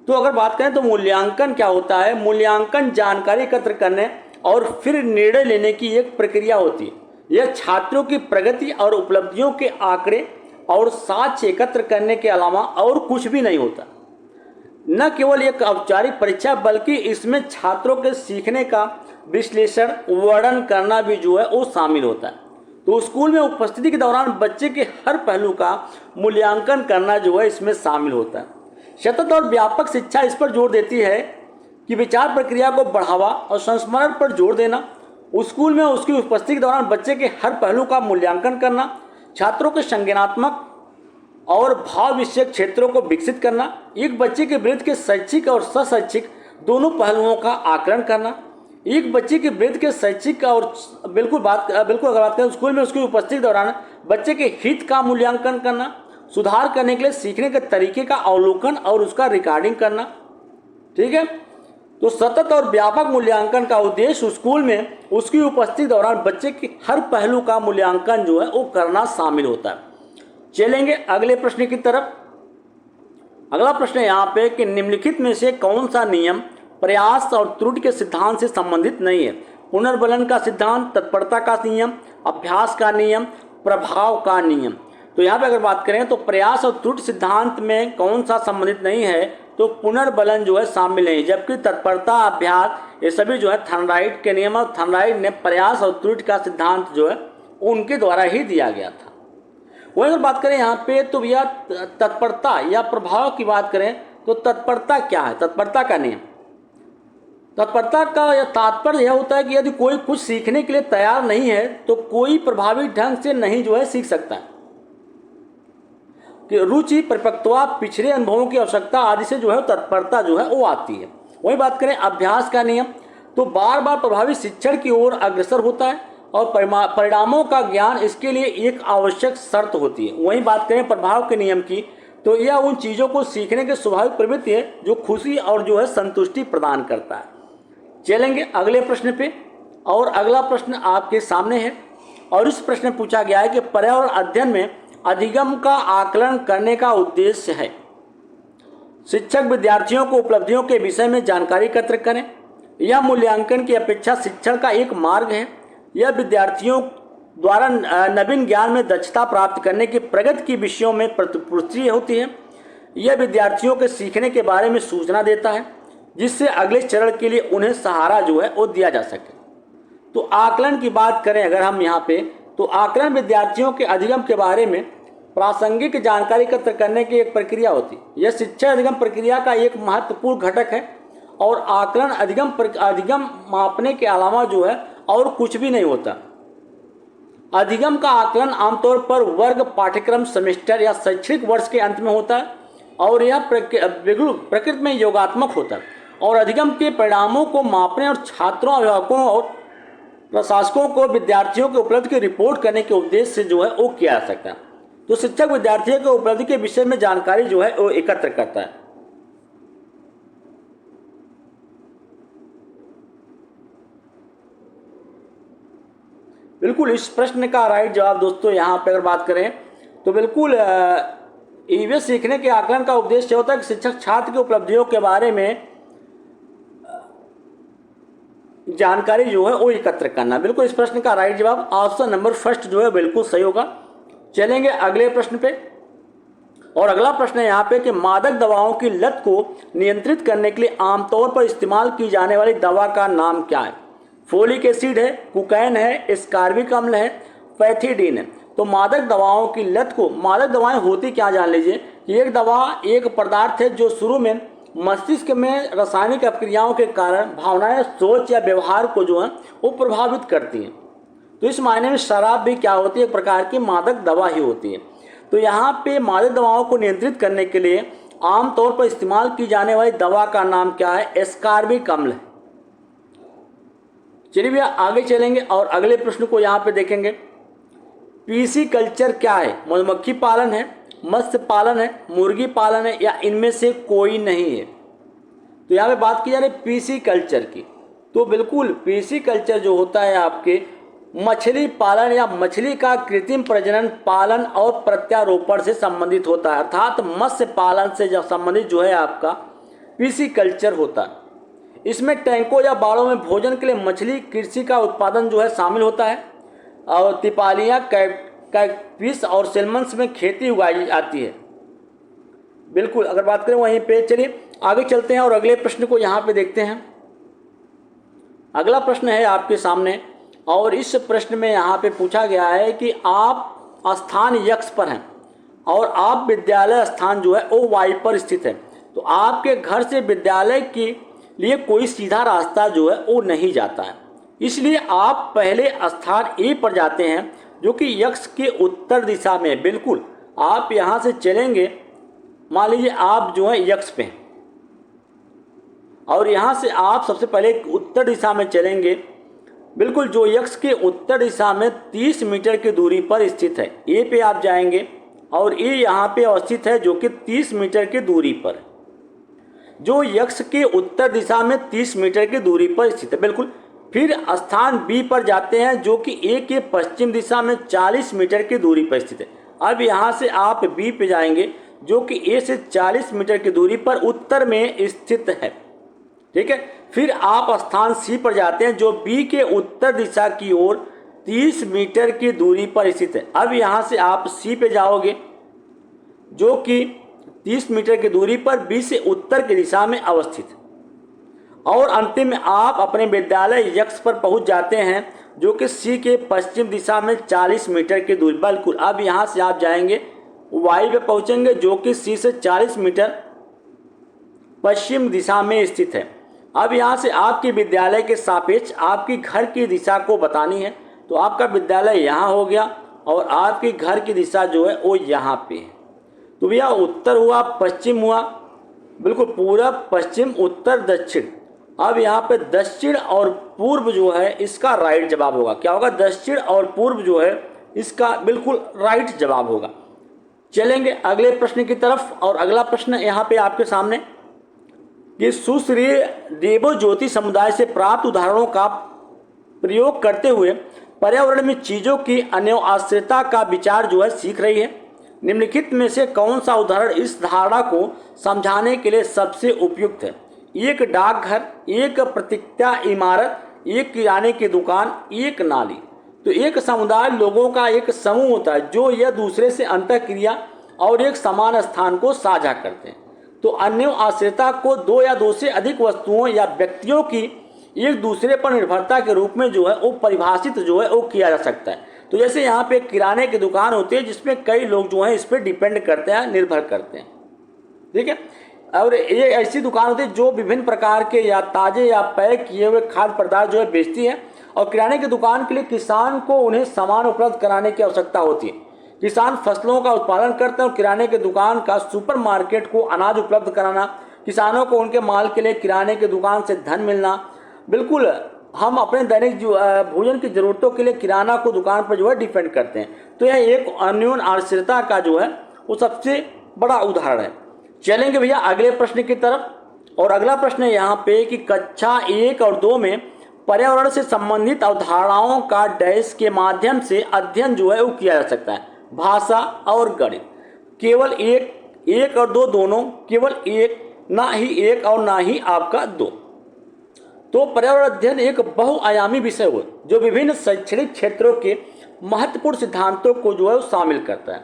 तो अगर बात करें तो मूल्यांकन क्या होता है? मूल्यांकन जानकारी एकत्र करने और फिर निर्णय लेने की एक प्रक्रिया होती है। यह छात्रों की प्रगति और उपलब्धियों के आंकड़े और साक्ष्य एकत्र करने के अलावा और कुछ भी नहीं होता। न केवल एक औपचारिक परीक्षा बल्कि इसमें छात्रों के सीखने का विश्लेषण वर्णन करना भी जो है वो शामिल होता है। तो स्कूल में उपस्थिति के दौरान बच्चे के हर पहलू का मूल्यांकन करना जो है इसमें शामिल होता है। सतत और व्यापक शिक्षा इस पर जोर देती है कि विचार प्रक्रिया को बढ़ावा और संस्मरण पर जोर देना। स्कूल में उसकी उपस्थिति के दौरान बच्चे के हर पहलू का मूल्यांकन करना, छात्रों के संज्ञानात्मक और भाव विषयक क्षेत्रों को विकसित करना, एक बच्चे के वृत्ति के शैक्षिक और सशैक्षिक दोनों पहलुओं का आकलन करना, एक बच्चे के वृत्ति के शैक्षिक और बिल्कुल अगर बात करें स्कूल में उसकी उपस्थिति के दौरान बच्चे के हित का मूल्यांकन करना, सुधार करने के लिए सीखने के तरीके का अवलोकन और उसका रिकॉर्डिंग करना। ठीक है, तो सतत और व्यापक मूल्यांकन का उद्देश्य स्कूल में उसकी उपस्थिति के दौरान बच्चे के हर पहलू का मूल्यांकन जो है वो करना शामिल होता है। चलेंगे अगले प्रश्न की तरफ। अगला प्रश्न है यहाँ पे कि निम्नलिखित में से कौन सा नियम प्रयास और त्रुटि के सिद्धांत से संबंधित नहीं है? पुनर्बलन का सिद्धांत, तत्परता का नियम, अभ्यास का नियम, प्रभाव का नियम। तो यहाँ पे अगर बात करें तो प्रयास और त्रुटि सिद्धांत में कौन सा संबंधित नहीं है? तो पुनर्बलन जो है शामिल नहीं, जबकि तत्परता, अभ्यास ये सभी जो है थर्नडाइट के नियम और थर्नडाइट ने प्रयास और त्रुटि का सिद्धांत जो है उनके द्वारा ही दिया गया था। वही अगर बात करें यहाँ पे तो भैया तत्परता या प्रभाव की बात करें तो तत्परता क्या है? तत्परता का नियम, तत्परता का यह तात्पर्य यह होता है कि यदि कोई कुछ सीखने के लिए तैयार नहीं है तो कोई प्रभावी ढंग से नहीं जो है सीख सकता है। कि रुचि, परिपक्वता, पिछले अनुभवों की आवश्यकता आदि से जो है तत्परता जो है वो आती है। वही बात करें अभ्यास का नियम तो बार बार प्रभावी शिक्षण की ओर अग्रसर होता है और परिणामों का ज्ञान इसके लिए एक आवश्यक शर्त होती है। वहीं बात करें प्रभाव के नियम की तो यह उन चीज़ों को सीखने की स्वाभाविक प्रवृत्ति है जो खुशी और जो है संतुष्टि प्रदान करता है। चलेंगे अगले प्रश्न पे, और अगला प्रश्न आपके सामने है और इस प्रश्न में पूछा गया है कि पर्यावरण अध्ययन में अधिगम का आकलन करने का उद्देश्य है। शिक्षक विद्यार्थियों को उपलब्धियों के विषय में जानकारी एकत्र करें। यह मूल्यांकन की अपेक्षा शिक्षण का एक मार्ग है। यह विद्यार्थियों द्वारा नवीन ज्ञान में दक्षता प्राप्त करने की प्रगति के विषयों में पुष्टि होती है। यह विद्यार्थियों के सीखने के बारे में सूचना देता है जिससे अगले चरण के लिए उन्हें सहारा जो है वो दिया जा सके। तो आकलन की बात करें अगर हम यहाँ पे तो आकलन विद्यार्थियों के अधिगम के बारे में प्रासंगिक जानकारी एकत्र करने की एक प्रक्रिया होती है। यह शिक्षा अधिगम प्रक्रिया का एक महत्वपूर्ण घटक है और आकलन अधिगम मापने के अलावा जो है और कुछ भी नहीं होता। अधिगम का आकलन आमतौर पर वर्ग, पाठ्यक्रम, सेमेस्टर या शैक्षणिक वर्ष के अंत में होता है और यह प्रकृति में योगात्मक होता है और अधिगम के परिणामों को मापने और छात्रों, अभिभावकों और प्रशासकों को विद्यार्थियों के उपलब्धि की रिपोर्ट करने के उद्देश्य से जो है वो किया जा सकता है। तो शिक्षक विद्यार्थियों के उपलब्धि के विषय में जानकारी जो है वो एकत्र करता है। बिल्कुल इस प्रश्न का राइट जवाब दोस्तों यहाँ पे अगर बात करें तो बिल्कुल ईवीएस सीखने के आकलन का उद्देश्य होता है कि शिक्षक छात्र की उपलब्धियों के बारे में जानकारी जो है वो एकत्र करना। बिल्कुल इस प्रश्न का राइट जवाब ऑप्शन नंबर फर्स्ट जो है बिल्कुल सही होगा। चलेंगे अगले प्रश्न पे, और अगला प्रश्न है यहाँ पे कि मादक दवाओं की लत को नियंत्रित करने के लिए आमतौर पर इस्तेमाल की जाने वाली दवा का नाम क्या है? फोलिक एसिड है, कोकाइन है, एस्कॉर्बिक अम्ल है, पैथिडीन है। तो मादक दवाओं की लत को, मादक दवाएं होती क्या जान लीजिए कि एक दवा एक पदार्थ है जो शुरू में मस्तिष्क में रासायनिक अपक्रियाओं के कारण भावनाएं, सोच या व्यवहार को जो है वो प्रभावित करती हैं। तो इस मायने में शराब भी क्या होती है? एक प्रकार की मादक दवा ही होती है। तो यहाँ पे मादक दवाओं को नियंत्रित करने के लिए आमतौर पर इस्तेमाल की जाने वाली दवा का नाम क्या है? एस्कॉर्बिक अम्ल है। चलिए भैया आगे चलेंगे और अगले प्रश्न को यहाँ पे देखेंगे। पीसी कल्चर क्या है? मधुमक्खी पालन है, मत्स्य पालन है, मुर्गी पालन है या इनमें से कोई नहीं है? तो यहाँ पे बात की जा रही है पीसी कल्चर की। तो बिल्कुल पीसी कल्चर जो होता है आपके मछली पालन या मछली का कृत्रिम प्रजनन पालन और प्रत्यारोपण से संबंधित होता है, अर्थात मत्स्य पालन से जो संबंधित जो है आपका पिसीकल्चर होता है। इसमें टैंकों या बाड़ों में भोजन के लिए मछली कृषि का उत्पादन जो है शामिल होता है और तिपालियाँ, कैटफिश और सैल्मन्स में खेती उगाई जाती है। बिल्कुल, अगर बात करें वहीं पे, चलिए आगे चलते हैं और अगले प्रश्न को यहाँ पे देखते हैं। अगला प्रश्न है आपके सामने और इस प्रश्न में यहाँ पे पूछा गया है कि आप स्थान यक्ष पर हैं और आप विद्यालय स्थान जो है ओ वाई पर स्थित है, तो आपके घर से विद्यालय के लिए कोई सीधा रास्ता जो है वो नहीं जाता है, इसलिए आप पहले स्थान ए पर जाते हैं जो कि यक्ष के उत्तर दिशा में है। बिल्कुल, आप यहाँ से चलेंगे, मान लीजिए आप जो है यक्ष पे हैं और यहाँ से आप सबसे पहले उत्तर दिशा में चलेंगे। बिल्कुल, जो यक्ष के उत्तर दिशा में 30 मीटर की दूरी पर स्थित है, ए पे आप जाएंगे और ए यहाँ पे अवस्थित है जो कि 30 मीटर की दूरी पर है। जो यक्ष के उत्तर दिशा में 30 मीटर की दूरी पर स्थित है। बिल्कुल, फिर स्थान बी पर जाते हैं जो कि ए के पश्चिम दिशा में 40 मीटर की दूरी पर स्थित है। अब यहाँ से आप बी पे जाएंगे जो कि ए से 40 मीटर की दूरी पर उत्तर में स्थित है। ठीक है, फिर आप स्थान सी पर जाते हैं जो बी के उत्तर दिशा की ओर 30 मीटर की दूरी पर स्थित है। अब यहाँ से आप सी पे जाओगे जो कि 30 मीटर की दूरी पर बी से उत्तर की दिशा में अवस्थित है और अंतिम में आप अपने विद्यालय यक्ष पर पहुँच जाते हैं जो कि सी के पश्चिम दिशा में 40 मीटर की दूरी। बिल्कुल, अब यहाँ से आप जाएंगे वाई पे पहुँचेंगे जो कि सी से 40 मीटर पश्चिम दिशा में स्थित है। अब यहाँ से आपके विद्यालय के सापेक्ष आपकी घर की दिशा को बतानी है, तो आपका विद्यालय यहाँ हो गया और आपके घर की दिशा जो है वो यहाँ पे है। तो भैया उत्तर हुआ, पश्चिम हुआ, बिल्कुल पूरब, पश्चिम, उत्तर, दक्षिण। अब यहाँ पे दक्षिण और पूर्व जो है इसका राइट जवाब होगा। क्या होगा? दक्षिण और पूर्व जो है इसका बिल्कुल राइट जवाब होगा। चलेंगे अगले प्रश्न की तरफ और अगला प्रश्न यहाँ पे आपके सामने कि सुश्री देवो ज्योति समुदाय से प्राप्त उदाहरणों का प्रयोग करते हुए पर्यावरण में चीज़ों की अन्योन्याश्रितता का विचार जो है सीख रही है। निम्नलिखित में से कौन सा उदाहरण इस धारणा को समझाने के लिए सबसे उपयुक्त है? एक डाकघर, एक प्रतीक्षा इमारत, एक किराने की दुकान, एक नाली। तो एक समुदाय लोगों का एक समूह होता है जो यह दूसरे से अंतःक्रिया और एक समान स्थान को साझा करते हैं। तो अन्योन्याश्रितता को दो या दो से अधिक वस्तुओं या व्यक्तियों की एक दूसरे पर निर्भरता के रूप में जो है वो परिभाषित जो है वो किया जा सकता है। तो जैसे यहाँ पे किराने की दुकान होती है जिसमें कई लोग जो हैं इस पर डिपेंड करते हैं, निर्भर करते हैं। ठीक है, और ये ऐसी दुकान होती है जो विभिन्न प्रकार के या ताज़े या पैक किए हुए खाद्य पदार्थ जो है बेचती है। और किराने की दुकान के लिए किसान को उन्हें सामान उपलब्ध कराने की आवश्यकता होती है। किसान फसलों का उत्पादन करते हैं और किराने की दुकान का सुपरमार्केट को अनाज उपलब्ध कराना, किसानों को उनके माल के लिए किराने की दुकान से धन मिलना। बिल्कुल, हम अपने दैनिक भोजन की ज़रूरतों के लिए किराना को दुकान पर जो है डिपेंड करते हैं। तो यह एक अन्योन्याश्रितता का जो है वो सबसे बड़ा उदाहरण है। चलेंगे भैया अगले प्रश्न की तरफ और अगला प्रश्न है यहाँ पे कि कक्षा 1 और 2 में पर्यावरण से संबंधित अवधारणाओं का डैश के माध्यम से अध्ययन जो है वो किया जा सकता है। भाषा और गणित, केवल एक और दो दोनों, केवल एक, ना ही एक और ना ही आपका दो। तो पर्यावरण अध्ययन एक बहुआयामी विषय हो जो विभिन्न शैक्षणिक क्षेत्रों के महत्वपूर्ण सिद्धांतों को जो है शामिल करता है।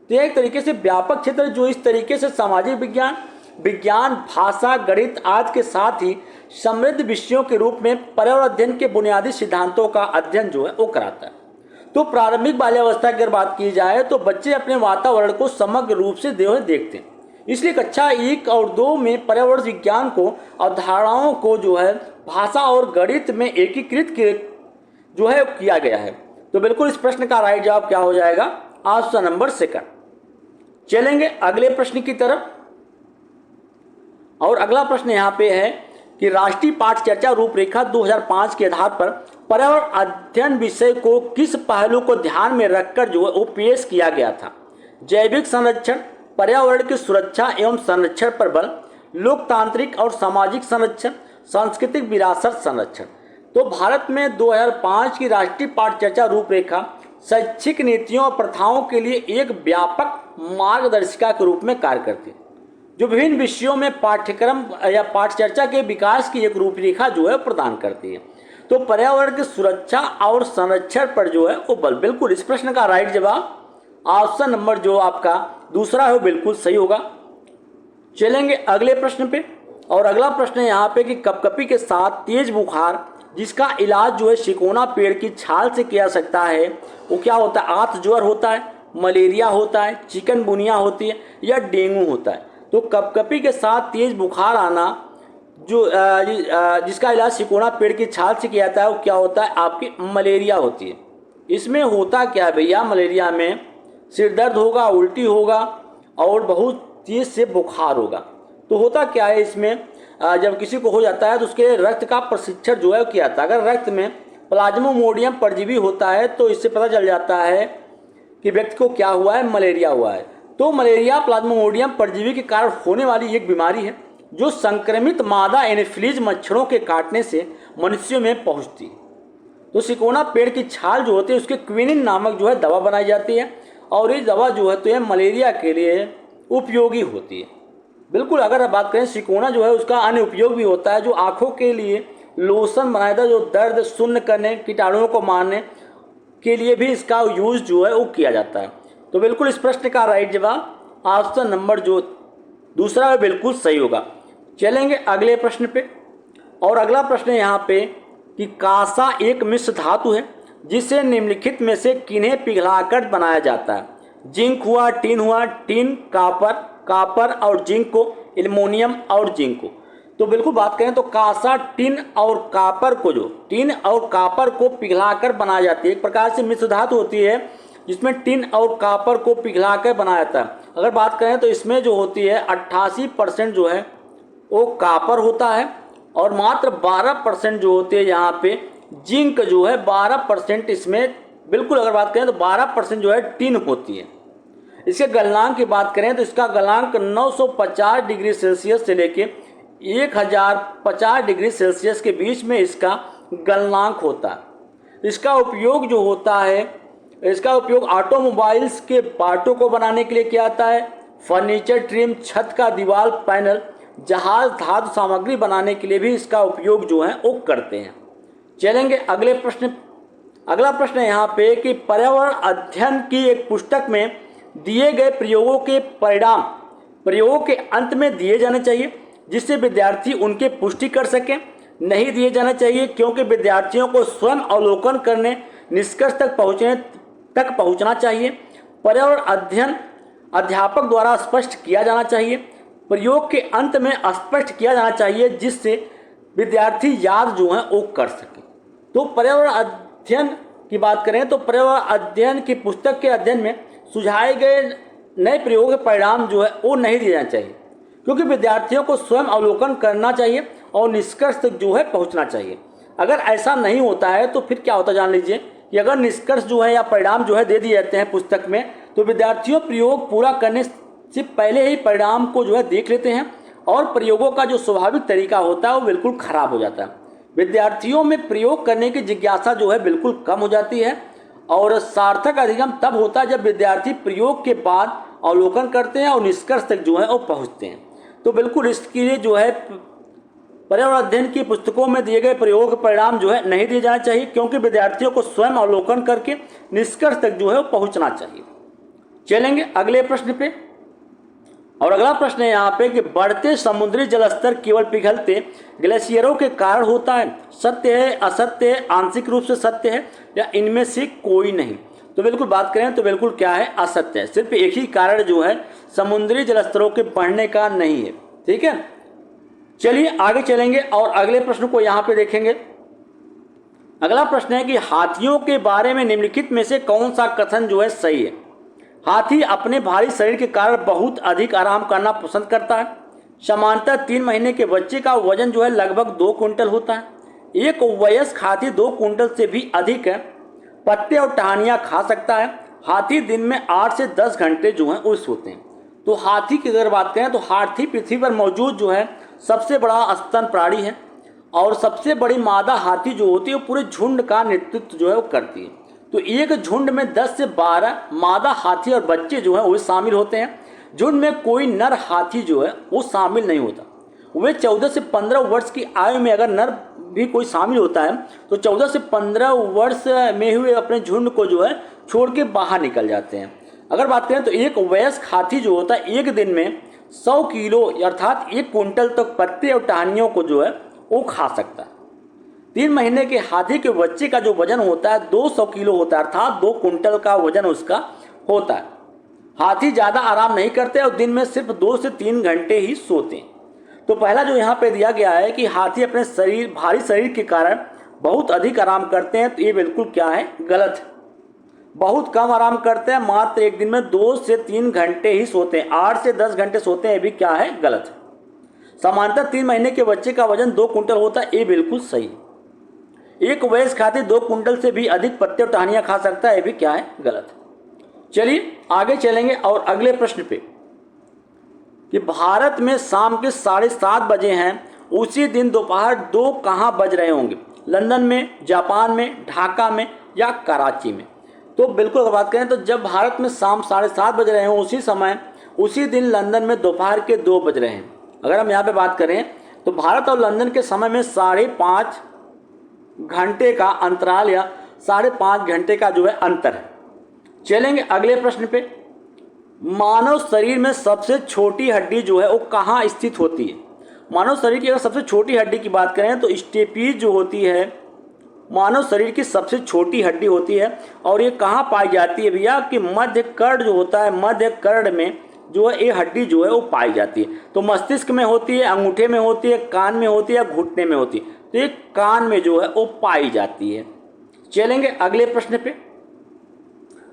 तो एक तरीके से व्यापक क्षेत्र जो इस तरीके से सामाजिक विज्ञान, भाषा, गणित आदि के साथ ही समृद्ध विषयों के रूप में पर्यावरण अध्ययन के बुनियादी सिद्धांतों का अध्ययन जो है वो कराता है। तो प्रारंभिक बाल्यावस्था की अगर बात की जाए तो बच्चे अपने वातावरण को समग्र रूप से देखते हैं। इसलिए कक्षा 1 और 2 में पर्यावरण विज्ञान को अवधारणाओं को जो है भाषा और गणित में एकीकृत जो है किया गया है। तो बिल्कुल इस प्रश्न का राइट जवाब क्या हो जाएगा? Option number 2। चलेंगे अगले प्रश्न की तरफ और अगला प्रश्न यहाँ पे है कि राष्ट्रीय पाठ चर्चा रूपरेखा 2005 के आधार पर पर्यावरण अध्ययन विषय को किस पहलू को ध्यान में रखकर जो है वो पेश किया गया था? जैविक संरक्षण, पर्यावरण की सुरक्षा एवं संरक्षण पर बल, लोकतांत्रिक और सामाजिक संरक्षण, सांस्कृतिक विरासत संरक्षण। तो भारत में 2005 की राष्ट्रीय पाठ्यचर्या रूपरेखा शैक्षिक नीतियों और प्रथाओं के लिए एक व्यापक मार्गदर्शिका के रूप में कार्य करती है, जो विभिन्न विषयों में पाठ्यक्रम या पाठ्यचर्या के विकास की एक रूपरेखा जो है प्रदान करती है। तो पर्यावरण की सुरक्षा और संरक्षण पर जो है वो बिल्कुल इस प्रश्न का राइट जवाब ऑप्शन नंबर जो आपका दूसरा है वो बिल्कुल सही होगा। चलेंगे अगले प्रश्न पे, और अगला प्रश्न है यहाँ पे कि कपकपी के साथ तेज बुखार जिसका इलाज जो है सिकोना पेड़ की छाल से किया जा सकता है, वो क्या होता है? आंत ज्वर होता है, मलेरिया होता है, चिकनगुनिया होती है या डेंगू होता है। तो कपकपी के साथ तेज बुखार आना जो जिसका इलाज सिकोना पेड़ की छाल से किया जाता है वो क्या होता है? आपकी मलेरिया होती है। इसमें होता क्या है भैया? मलेरिया में सिर दर्द होगा, उल्टी होगा और बहुत तेज से बुखार होगा। तो होता क्या है इसमें, जब किसी को हो जाता है तो उसके रक्त का परीक्षण जो है किया जाता है। अगर रक्त में प्लाज्मोडियम परजीवी होता है तो इससे पता चल जाता है कि व्यक्ति को क्या हुआ है? मलेरिया हुआ है। तो मलेरिया प्लाज्मोडियम परजीवी के कारण होने वाली एक बीमारी है जो संक्रमित मादा एनोफिलीज मच्छरों के काटने से मनुष्यों में पहुंचती है। तो सिकोना पेड़ की छाल जो होती है उसके क्विनिन नामक जो है दवा बनाई जाती है, और ये दवा जो है तो ये मलेरिया के लिए उपयोगी होती है। बिल्कुल अगर बात करें सिकोना जो है उसका अन्य उपयोग भी होता है, जो आँखों के लिए लोशन बनाया था, जो दर्द शून्य करने, कीटाणुओं को मारने के लिए भी इसका यूज जो है वो किया जाता है। तो बिल्कुल इस प्रश्न का राइट जवाब ऑप्शन नंबर जो दूसरा है बिल्कुल सही होगा। चलेंगे अगले प्रश्न पे, और अगला प्रश्न है यहाँ पे कि कांसा एक मिश्र धातु है जिसे निम्नलिखित में से किन्हें पिघलाकर बनाया जाता है? जिंक हुआ, टिन हुआ, टिन, कापर और जिंक को, एल्युमिनियम और जिंक को। तो बिल्कुल बात करें तो कांसा, टिन और कापर को, जो टिन और कापर को पिघलाकर बनाया जाती है। एक प्रकार से मिश्र धातु होती है जिसमें टिन और कापर को पिघलाकर बनाया जाता है। अगर बात करें तो इसमें जो होती है 88% जो है वो कापर होता है, और मात्र 12% जो होती है यहाँ पे जिंक जो है 12% इसमें, बिल्कुल अगर बात करें तो 12% जो है टिन होती है। इसके गलनांक की बात करें तो इसका गलनांक 950 डिग्री सेल्सियस से लेके 1050 डिग्री सेल्सियस के बीच में इसका गलनांक होता है। इसका उपयोग जो होता है, इसका उपयोग ऑटोमोबाइल्स के पार्टों को बनाने के लिए किया जाता है, फर्नीचर ट्रिम, छत का दीवार पैनल, जहाज, धातु सामग्री बनाने के लिए भी इसका उपयोग जो है वो करते हैं। चलेंगे अगले प्रश्न। अगला प्रश्न है यहाँ पे कि पर्यावरण अध्ययन की एक पुस्तक में दिए गए प्रयोगों के परिणाम प्रयोगों के अंत में दिए जाने चाहिए जिससे विद्यार्थी उनके पुष्टि कर सकें, नहीं दिए जाना चाहिए क्योंकि विद्यार्थियों को स्वयं अवलोकन करने निष्कर्ष तक पहुँचना चाहिए। पर्यावरण अध्ययन अध्यापक द्वारा स्पष्ट किया जाना चाहिए, प्रयोग के अंत में स्पष्ट किया जाना चाहिए जिससे विद्यार्थी याद जो है वो कर सके। तो पर्यावरण अध्ययन की बात करें तो पर्यावरण अध्ययन की पुस्तक के अध्ययन में सुझाए गए नए प्रयोग के परिणाम जो है वो नहीं दिए जाना चाहिए क्योंकि विद्यार्थियों को स्वयं अवलोकन करना चाहिए और निष्कर्ष तक जो है पहुंचना चाहिए। अगर ऐसा नहीं होता है तो फिर क्या होता है जान लीजिए कि अगर निष्कर्ष जो है या परिणाम जो है दे दिए जाते हैं पुस्तक में तो विद्यार्थियों प्रयोग पूरा करने से पहले ही परिणाम को जो है देख लेते हैं और प्रयोगों का जो स्वाभाविक तरीका होता है वो बिल्कुल खराब हो जाता है। विद्यार्थियों में प्रयोग करने की जिज्ञासा जो है बिल्कुल कम हो जाती है और सार्थक अधिगम तब होता है जब विद्यार्थी प्रयोग के बाद अवलोकन करते हैं और निष्कर्ष तक जो है वो पहुँचते हैं। तो बिल्कुल इसके लिए जो है पर्यावरण अध्ययन की पुस्तकों में दिए गए प्रयोग के परिणाम जो है नहीं दिए जाना चाहिए क्योंकि विद्यार्थियों को स्वयं अवलोकन करके निष्कर्ष तक जो है वो पहुँचना चाहिए। चलेंगे अगले प्रश्न पे, और अगला प्रश्न है यहाँ पे कि बढ़ते समुद्री जलस्तर केवल पिघलते ग्लेशियरों के कारण होता है, सत्य है, असत्य है, आंशिक रूप से सत्य है या इनमें से कोई नहीं? तो बिल्कुल बात करें तो बिल्कुल क्या है, असत्य है। सिर्फ एक ही कारण जो है समुद्री जलस्तरों के बढ़ने का नहीं है। ठीक है, चलिए आगे चलेंगे और अगले प्रश्न को यहाँ पे देखेंगे। अगला प्रश्न है कि हाथियों के बारे में निम्नलिखित में से कौन सा कथन जो है सही है? हाथी अपने भारी शरीर के कारण बहुत अधिक आराम करना पसंद करता है। सामान्यतः 3 महीने के बच्चे का वजन जो है लगभग 2 कुंटल होता है। एक वयस्क हाथी 2 कुंटल से भी अधिक है। पत्ते और टहनियाँ खा सकता है। हाथी दिन में 8 से 10 घंटे जो हैं वो सोते हैं। तो हाथी की अगर बात करें तो हाथी पृथ्वी पर मौजूद जो है सबसे बड़ा स्तन प्राणी है और सबसे बड़ी मादा हाथी जो होती है वो पूरे झुंड का नेतृत्व जो है वो करती है। तो एक झुंड में 10 से 12 मादा हाथी और बच्चे जो है वो शामिल होते हैं। झुंड में कोई नर हाथी जो है वो शामिल नहीं होता। वे 14 से 15 वर्ष की आयु में अगर नर भी कोई शामिल होता है तो 14 से 15 वर्ष में हुए अपने झुंड को जो है छोड़ के बाहर निकल जाते हैं। अगर बात करें तो एक वयस्क हाथी जो होता है एक दिन में 100 किलो अर्थात 1 कुंटल तक पत्ते और टहनियों को जो है वो खा सकता है। 3 महीने के हाथी के बच्चे का जो वजन होता है 200 किलो होता है अर्थात 2 कुंटल का वजन उसका होता है। हाथी ज़्यादा आराम नहीं करते और दिन में सिर्फ 2 से 3 घंटे ही सोते हैं। तो पहला जो यहाँ पे दिया गया है कि हाथी अपने भारी शरीर के कारण बहुत अधिक आराम करते हैं, तो ये बिल्कुल क्या है, गलत है। बहुत कम आराम करते हैं, मात्र एक दिन में 2 से 3 घंटे ही सोते हैं, 8 से 10 घंटे सोते हैं, ये भी क्या है, गलत है। सामान्यतः 3 महीने के बच्चे का वजन 2 कुंटल होता है, ये बिल्कुल सही है। एक वयस्क हाथी 2 कुंटल से भी अधिक पत्ते और टहनियाँ खा सकता है, ये भी क्या है, गलत है। चलिए आगे चलेंगे और अगले प्रश्न पे कि भारत में शाम के 7:30 बजे हैं, उसी दिन दोपहर 2 कहाँ बज रहे होंगे? लंदन में, जापान में, ढाका में या कराची में? तो बिल्कुल अगर बात करें तो जब भारत में शाम 7:30 बज रहे हों उसी समय उसी दिन लंदन में दोपहर के 2 बज रहे हैं। अगर हम यहाँ पे बात करें तो भारत और लंदन के समय में 5.5 घंटे का अंतराल या 5.5 घंटे का जो है अंतर है। चलेंगे अगले प्रश्न पे। मानव शरीर में सबसे छोटी हड्डी जो है वो कहाँ स्थित होती है? मानव शरीर की अगर सबसे छोटी हड्डी की बात करें तो स्टेपीज जो होती है मानव शरीर की सबसे छोटी हड्डी होती है। और ये कहाँ पाई जाती है भैया? कि मध्य कर्ण जो होता है, मध्य कर्ण में जो है ये हड्डी जो है वो पाई जाती है। तो मस्तिष्क में होती है, अंगूठे में होती है, कान में होती है या घुटने में होती है? तो ये कान में जो है वो पाई जाती है। चलेंगे अगले प्रश्न पे।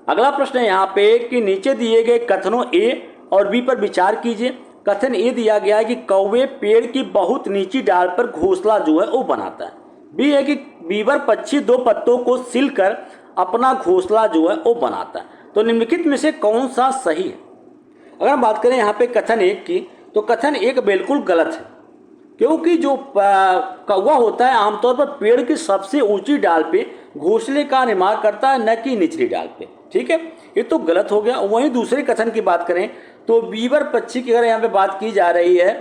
अगला प्रश्न है यहाँ पे कि नीचे दिए गए कथनों ए और बी पर विचार कीजिए। कथन ए दिया गया है कि कौवे पेड़ की बहुत नीची डाल पर घोंसला जो है वो बनाता है। बी है कि बीवर पक्षी 2 पत्तों को सिलकर अपना घोंसला जो है वो बनाता है। तो निम्नलिखित में से कौन सा सही है? अगर हम बात करें यहाँ पे कथन एक की तो कथन एक बिल्कुल गलत है, क्योंकि जो कौवा होता है आमतौर पर पेड़ की सबसे ऊंची डाल पे घोंसले का निर्माण करता है, न कि निचली डाल पे। ठीक है, ये तो गलत हो गया। वहीं दूसरे कथन की बात करें तो बीवर पक्षी की अगर यहाँ पे बात की जा रही है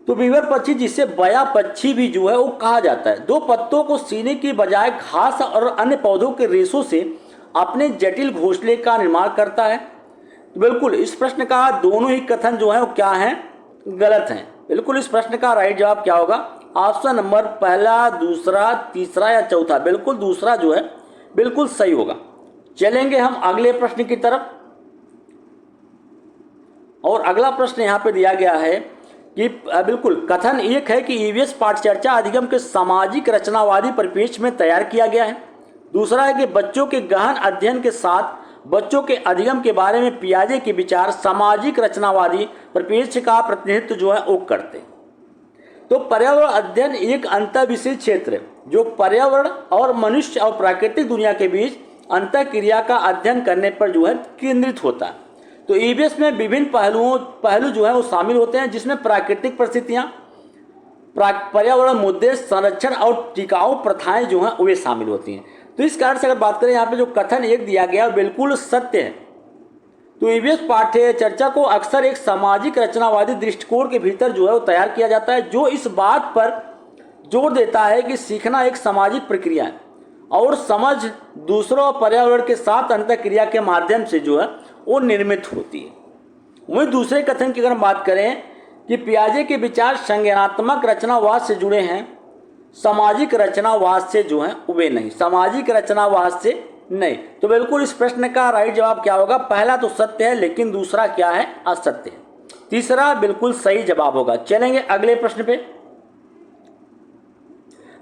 तो बीवर पक्षी जिसे बया पक्षी भी जो है वो कहा जाता है, 2 पत्तों को सीने की बजाय घास और अन्य पौधों के रेशों से अपने जटिल घोंसले का निर्माण करता है। तो बिल्कुल इस प्रश्न का दोनों ही कथन जो है वो क्या है, गलत हैं। बिल्कुल इस प्रश्न का राइट जवाब क्या होगा? ऑप्शन नंबर पहला, दूसरा, तीसरा या चौथा। बिल्कुल दूसरा जो है बिल्कुल सही होगा। चलेंगे हम अगले प्रश्न की तरफ। और अगला प्रश्न यहाँ पे दिया गया है कि बिल्कुल कथन एक है कि ईवीएस पाठचर्चा अधिगम के सामाजिक रचनावादी परिप्रेक्ष्य में तैयार किया गया है। दूसरा है कि बच्चों के गहन अध्ययन के साथ बच्चों के अधिगम के बारे में पियाजे के विचार सामाजिक रचनावादी परिप्रेक्ष्य का प्रतिनिधित्व जो है वो करते हैं। तो पर्यावरण अध्ययन एक अंतर्विषय क्षेत्र है जो पर्यावरण और मनुष्य और प्राकृतिक दुनिया के बीच अंतर क्रिया का अध्ययन करने पर जो है केंद्रित होता है। तो ईवीएस में विभिन्न पहलू जो है वो शामिल होते हैं, जिसमें प्राकृतिक परिस्थितियाँ, पर्यावरण मुद्दे, संरक्षण और टिकाऊ प्रथाएं जो हैं वे शामिल होती हैं। तो इस कारण से अगर बात करें यहाँ पे जो कथन एक दिया गया बिल्कुल सत्य है। तो ईवीएस पाठ्य चर्चा को अक्सर एक सामाजिक रचनावादी दृष्टिकोण के भीतर जो है वो तैयार किया जाता है, जो इस बात पर जोर देता है कि सीखना एक सामाजिक प्रक्रिया है और समझ दूसरों और पर्यावरण के साथ अंतःक्रिया के माध्यम से जो है वो निर्मित होती है। वहीं दूसरे कथन की अगर हम बात करें कि पियाजे के विचार संज्ञानात्मक रचनावाद से जुड़े हैं, सामाजिक रचनावाद से जो है वे नहीं, सामाजिक रचनावाद से नहीं। तो बिल्कुल इस प्रश्न का राइट जवाब क्या होगा? पहला तो सत्य है लेकिन दूसरा क्या है? असत्य है। तीसरा बिल्कुल सही जवाब होगा। चलेंगे अगले प्रश्न पे।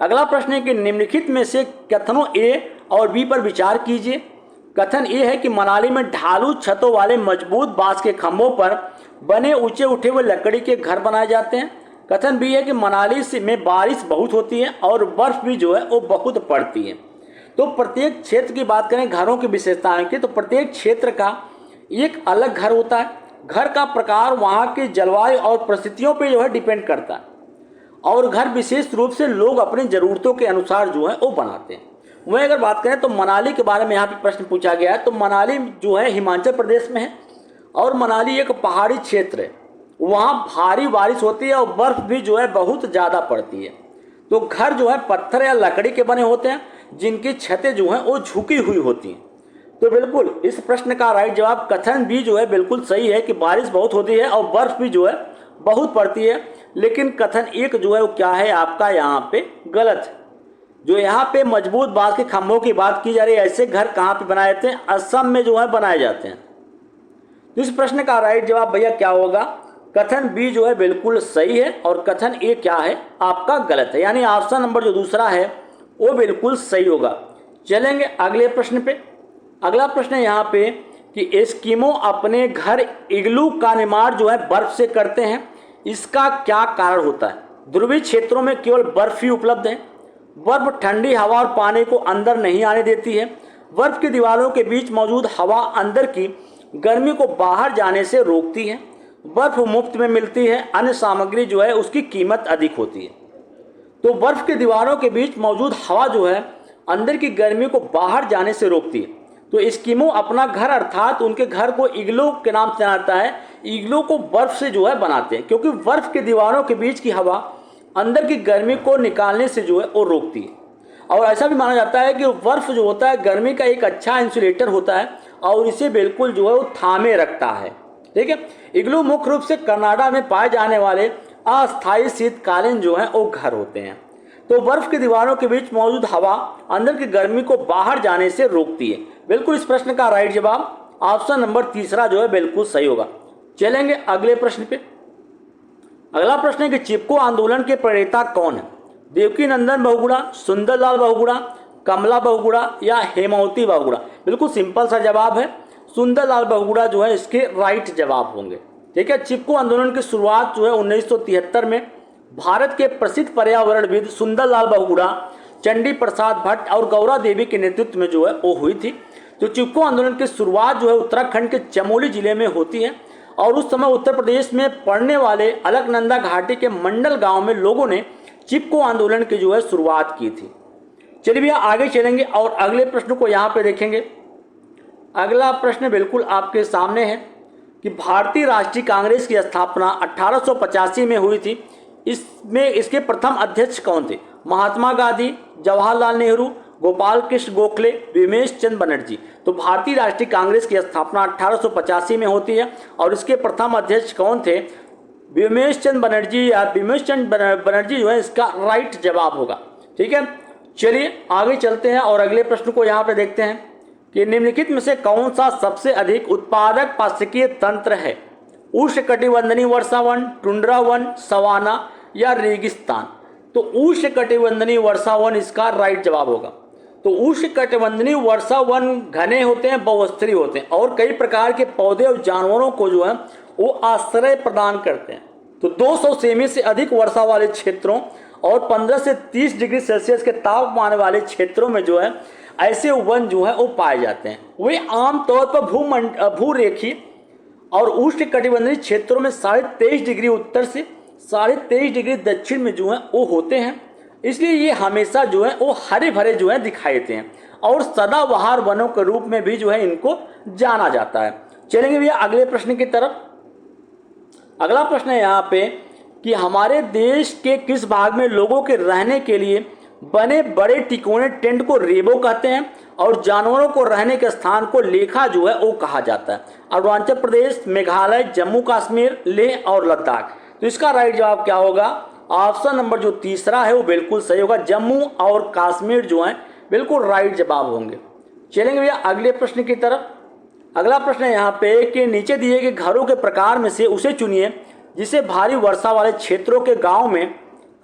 अगला प्रश्न है कि निम्नलिखित में से कथनों ए और बी पर विचार कीजिए। कथन ए है कि मनाली में ढालू छतों वाले मजबूत बांस के खंभों पर बने ऊंचे उठे हुए लकड़ी के घर बनाए जाते हैं। कथन बी है कि मनाली में बारिश बहुत होती है और बर्फ भी जो है वो बहुत पड़ती है। तो प्रत्येक क्षेत्र की बात करें घरों की विशेषताएं की, तो प्रत्येक क्षेत्र का एक अलग घर होता है। घर का प्रकार वहाँ के जलवायु और परिस्थितियों पर जो है डिपेंड करता है। और घर विशेष रूप से लोग अपनी ज़रूरतों के अनुसार जो है वो बनाते हैं। वहीं अगर बात करें तो मनाली के बारे में यहाँ पे प्रश्न पूछा गया है। तो मनाली जो है हिमाचल प्रदेश में है और मनाली एक पहाड़ी क्षेत्र है। वहाँ भारी बारिश होती है और बर्फ़ भी जो है बहुत ज़्यादा पड़ती है। तो घर जो है पत्थर या लकड़ी के बने होते हैं जिनकी छतें जो हैं वो झुकी हुई होती हैं। तो बिल्कुल इस प्रश्न का राइट जवाब कथन भी जो है बिल्कुल सही है कि बारिश बहुत होती है और बर्फ़ भी जो है बहुत पड़ती है। लेकिन कथन एक जो है वो क्या है आपका यहाँ पे गलत है। जो यहाँ पे मजबूत बांस के खंभों की बात की जा रही है, ऐसे घर कहाँ पे बनाए जाते हैं? असम में जो है बनाए जाते हैं। तो इस प्रश्न का राइट जवाब भैया क्या होगा? कथन बी जो है बिल्कुल सही है और कथन ए क्या है आपका गलत है, यानी ऑप्शन नंबर जो दूसरा है वो बिल्कुल सही होगा। चलेंगे अगले प्रश्न पे। अगला प्रश्न है यहाँ पे कि एस्किमो अपने घर इग्लू का निर्माण जो है बर्फ से करते हैं, इसका क्या कारण होता है? ध्रुवीय क्षेत्रों में केवल बर्फ ही उपलब्ध है। बर्फ ठंडी हवा और पानी को अंदर नहीं आने देती है। बर्फ की दीवारों के बीच मौजूद हवा अंदर की गर्मी को बाहर जाने से रोकती है। बर्फ मुफ्त में मिलती है, अन्य सामग्री जो है उसकी कीमत अधिक होती है। तो बर्फ की दीवारों के बीच मौजूद हवा जो है अंदर की गर्मी को बाहर जाने से रोकती है। तो एस्किमो अपना घर अर्थात उनके घर को इग्लू के नाम से जाना जाता है। इग्लू को बर्फ से जो है बनाते हैं क्योंकि बर्फ की दीवारों के बीच की हवा अंदर की गर्मी को निकालने से जो है वो रोकती है। और ऐसा भी माना जाता है कि बर्फ जो होता है गर्मी का एक अच्छा इंसुलेटर होता है और इसे बिल्कुल जो है वो थामे रखता है। ठीक है, इग्लू मुख्य रूप से कनाडा में पाए जाने वाले अस्थायी शीतकालीन जो है वो घर होते हैं। तो बर्फ की दीवारों के बीच मौजूद हवा अंदर की गर्मी को बाहर जाने से रोकती है। बिल्कुल इस प्रश्न का राइट जवाब ऑप्शन नंबर तीसरा जो है बिल्कुल सही होगा। चलेंगे अगले प्रश्न पे। अगला प्रश्न है कि चिपको आंदोलन के प्रणेता कौन है? देवकी नंदन बहुगुणा, सुंदरलाल बहुगुणा, कमला बहुगुणा या हेमावती बहुगुणा? बिल्कुल सिंपल सा जवाब है, सुंदरलाल बहुगुणा जो है इसके राइट जवाब होंगे। ठीक है, चिपको आंदोलन की शुरुआत जो है 1973 में भारत के प्रसिद्ध पर्यावरणविद सुंदरलाल बहुगुणा, चंडी प्रसाद भट्ट और गौरा देवी के नेतृत्व में जो है वो हुई थी। तो चिपको आंदोलन की शुरुआत जो है उत्तराखंड के चमोली जिले में होती है और उस समय उत्तर प्रदेश में पड़ने वाले अलकनंदा घाटी के मंडल गांव में लोगों ने चिपको आंदोलन की जो है शुरुआत की थी। चलिए भैया आगे चलेंगे और अगले प्रश्न को यहाँ पे देखेंगे। अगला प्रश्न बिल्कुल आपके सामने है कि भारतीय राष्ट्रीय कांग्रेस की स्थापना 1885 में हुई थी। इसमें इसके प्रथम अध्यक्ष कौन थे? महात्मा गांधी, जवाहरलाल नेहरू, गोपाल कृष्ण गोखले, विमेश चंद बनर्जी। तो भारतीय राष्ट्रीय कांग्रेस की स्थापना 1885 में होती है और इसके प्रथम अध्यक्ष कौन थे? विमेश चंद बनर्जी या विमेश चंद बनर्जी जो है इसका राइट जवाब होगा। ठीक है, चलिए आगे चलते हैं और अगले प्रश्न को यहाँ पे देखते हैं कि निम्नलिखित में से कौन सा सबसे अधिक उत्पादक पारिस्थितिकीय तंत्र है? उष्णकटिबंधीय वर्षावन, टुंड्रा वन, सवाना या रेगिस्तान? तो उष्णकटिबंधीय वर्षावन इसका राइट जवाब होगा। तो उष्णकटिबंधीय वर्षावन घने होते हैं, बहुस्तरीय होते हैं और कई प्रकार के पौधे और जानवरों को जो है वो आश्रय प्रदान करते हैं। तो 200 सेमी से अधिक वर्षा वाले क्षेत्रों और 15 से 30 डिग्री सेल्सियस के तापमान वाले क्षेत्रों में जो है ऐसे वन जो है वो पाए जाते हैं। वे आमतौर पर भूरेखीय और उष्णकटिबंधीय क्षेत्रों में 23.5 डिग्री उत्तर से 23.5 डिग्री दक्षिण में जो है वो होते हैं। इसलिए ये हमेशा जो है वो हरे भरे जो है दिखाई देते हैं और सदाबहार वनों के रूप में भी जो है इनको जाना जाता है। चलेंगे भैया अगले प्रश्न की तरफ। अगला प्रश्न है यहाँ पे कि हमारे देश के किस भाग में लोगों के रहने के लिए बने बड़े तिकोने टेंट को रेबो कहते हैं और जानवरों को रहने के स्थान को लेखा जो है वो कहा जाता है? अरुणाचल प्रदेश, मेघालय, जम्मू कश्मीर, लेह और लद्दाख। तो इसका राइट जवाब क्या होगा? ऑप्शन नंबर जो तीसरा है वो बिल्कुल सही होगा, जम्मू और कश्मीर जो है बिल्कुल राइट जवाब होंगे। चलेंगे भैया अगले प्रश्न की तरफ। अगला प्रश्न है यहाँ पे कि नीचे दिए गए घरों के प्रकार में से उसे चुनिए जिसे भारी वर्षा वाले क्षेत्रों के गांव में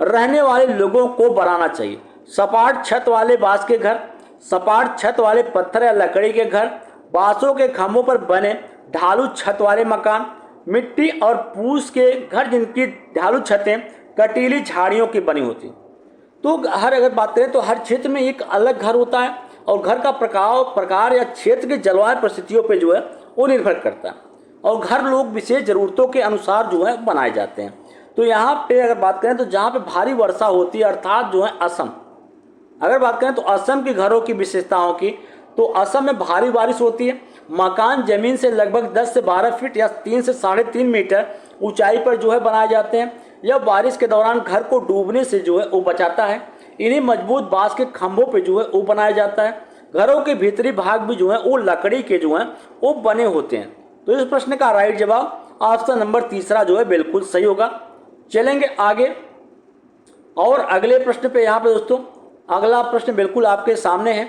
रहने वाले लोगों को बनाना चाहिए। सपाट छत वाले बांस के घर, सपाट छत वाले पत्थर या लकड़ी के घर, बांसों के खंभों पर बने ढालू छत वाले मकान, मिट्टी और पूस के घर जिनकी ढालू छतें कटीली झाड़ियों की बनी होती। तो अगर बात करें तो हर क्षेत्र में एक अलग घर होता है और घर का प्रकार या क्षेत्र के जलवायु परिस्थितियों पर जो है वो निर्भर करता है और घर लोग विशेष ज़रूरतों के अनुसार जो है बनाए जाते हैं। तो यहाँ पे अगर बात करें तो जहाँ पे भारी वर्षा होती है अर्थात जो है असम, अगर बात करें तो असम के घरों की विशेषताओं की, तो असम में भारी बारिश होती है। मकान जमीन से लगभग 10 से 12 फीट या 3 से 3.5 मीटर ऊंचाई पर जो है बनाए जाते हैं। यह बारिश के दौरान घर को डूबने से जो है वो बचाता है। इन्हीं मजबूत बांस के खंभों पे जो है वो बनाया जाता है। घरों के भीतरी भाग भी जो है वो लकड़ी के जो है वो बने होते हैं। तो इस प्रश्न का राइट जवाब ऑप्शन नंबर तीसरा जो है बिल्कुल सही होगा। चलेंगे आगे और अगले प्रश्न पे। यहाँ पे दोस्तों अगला प्रश्न बिल्कुल आपके सामने है,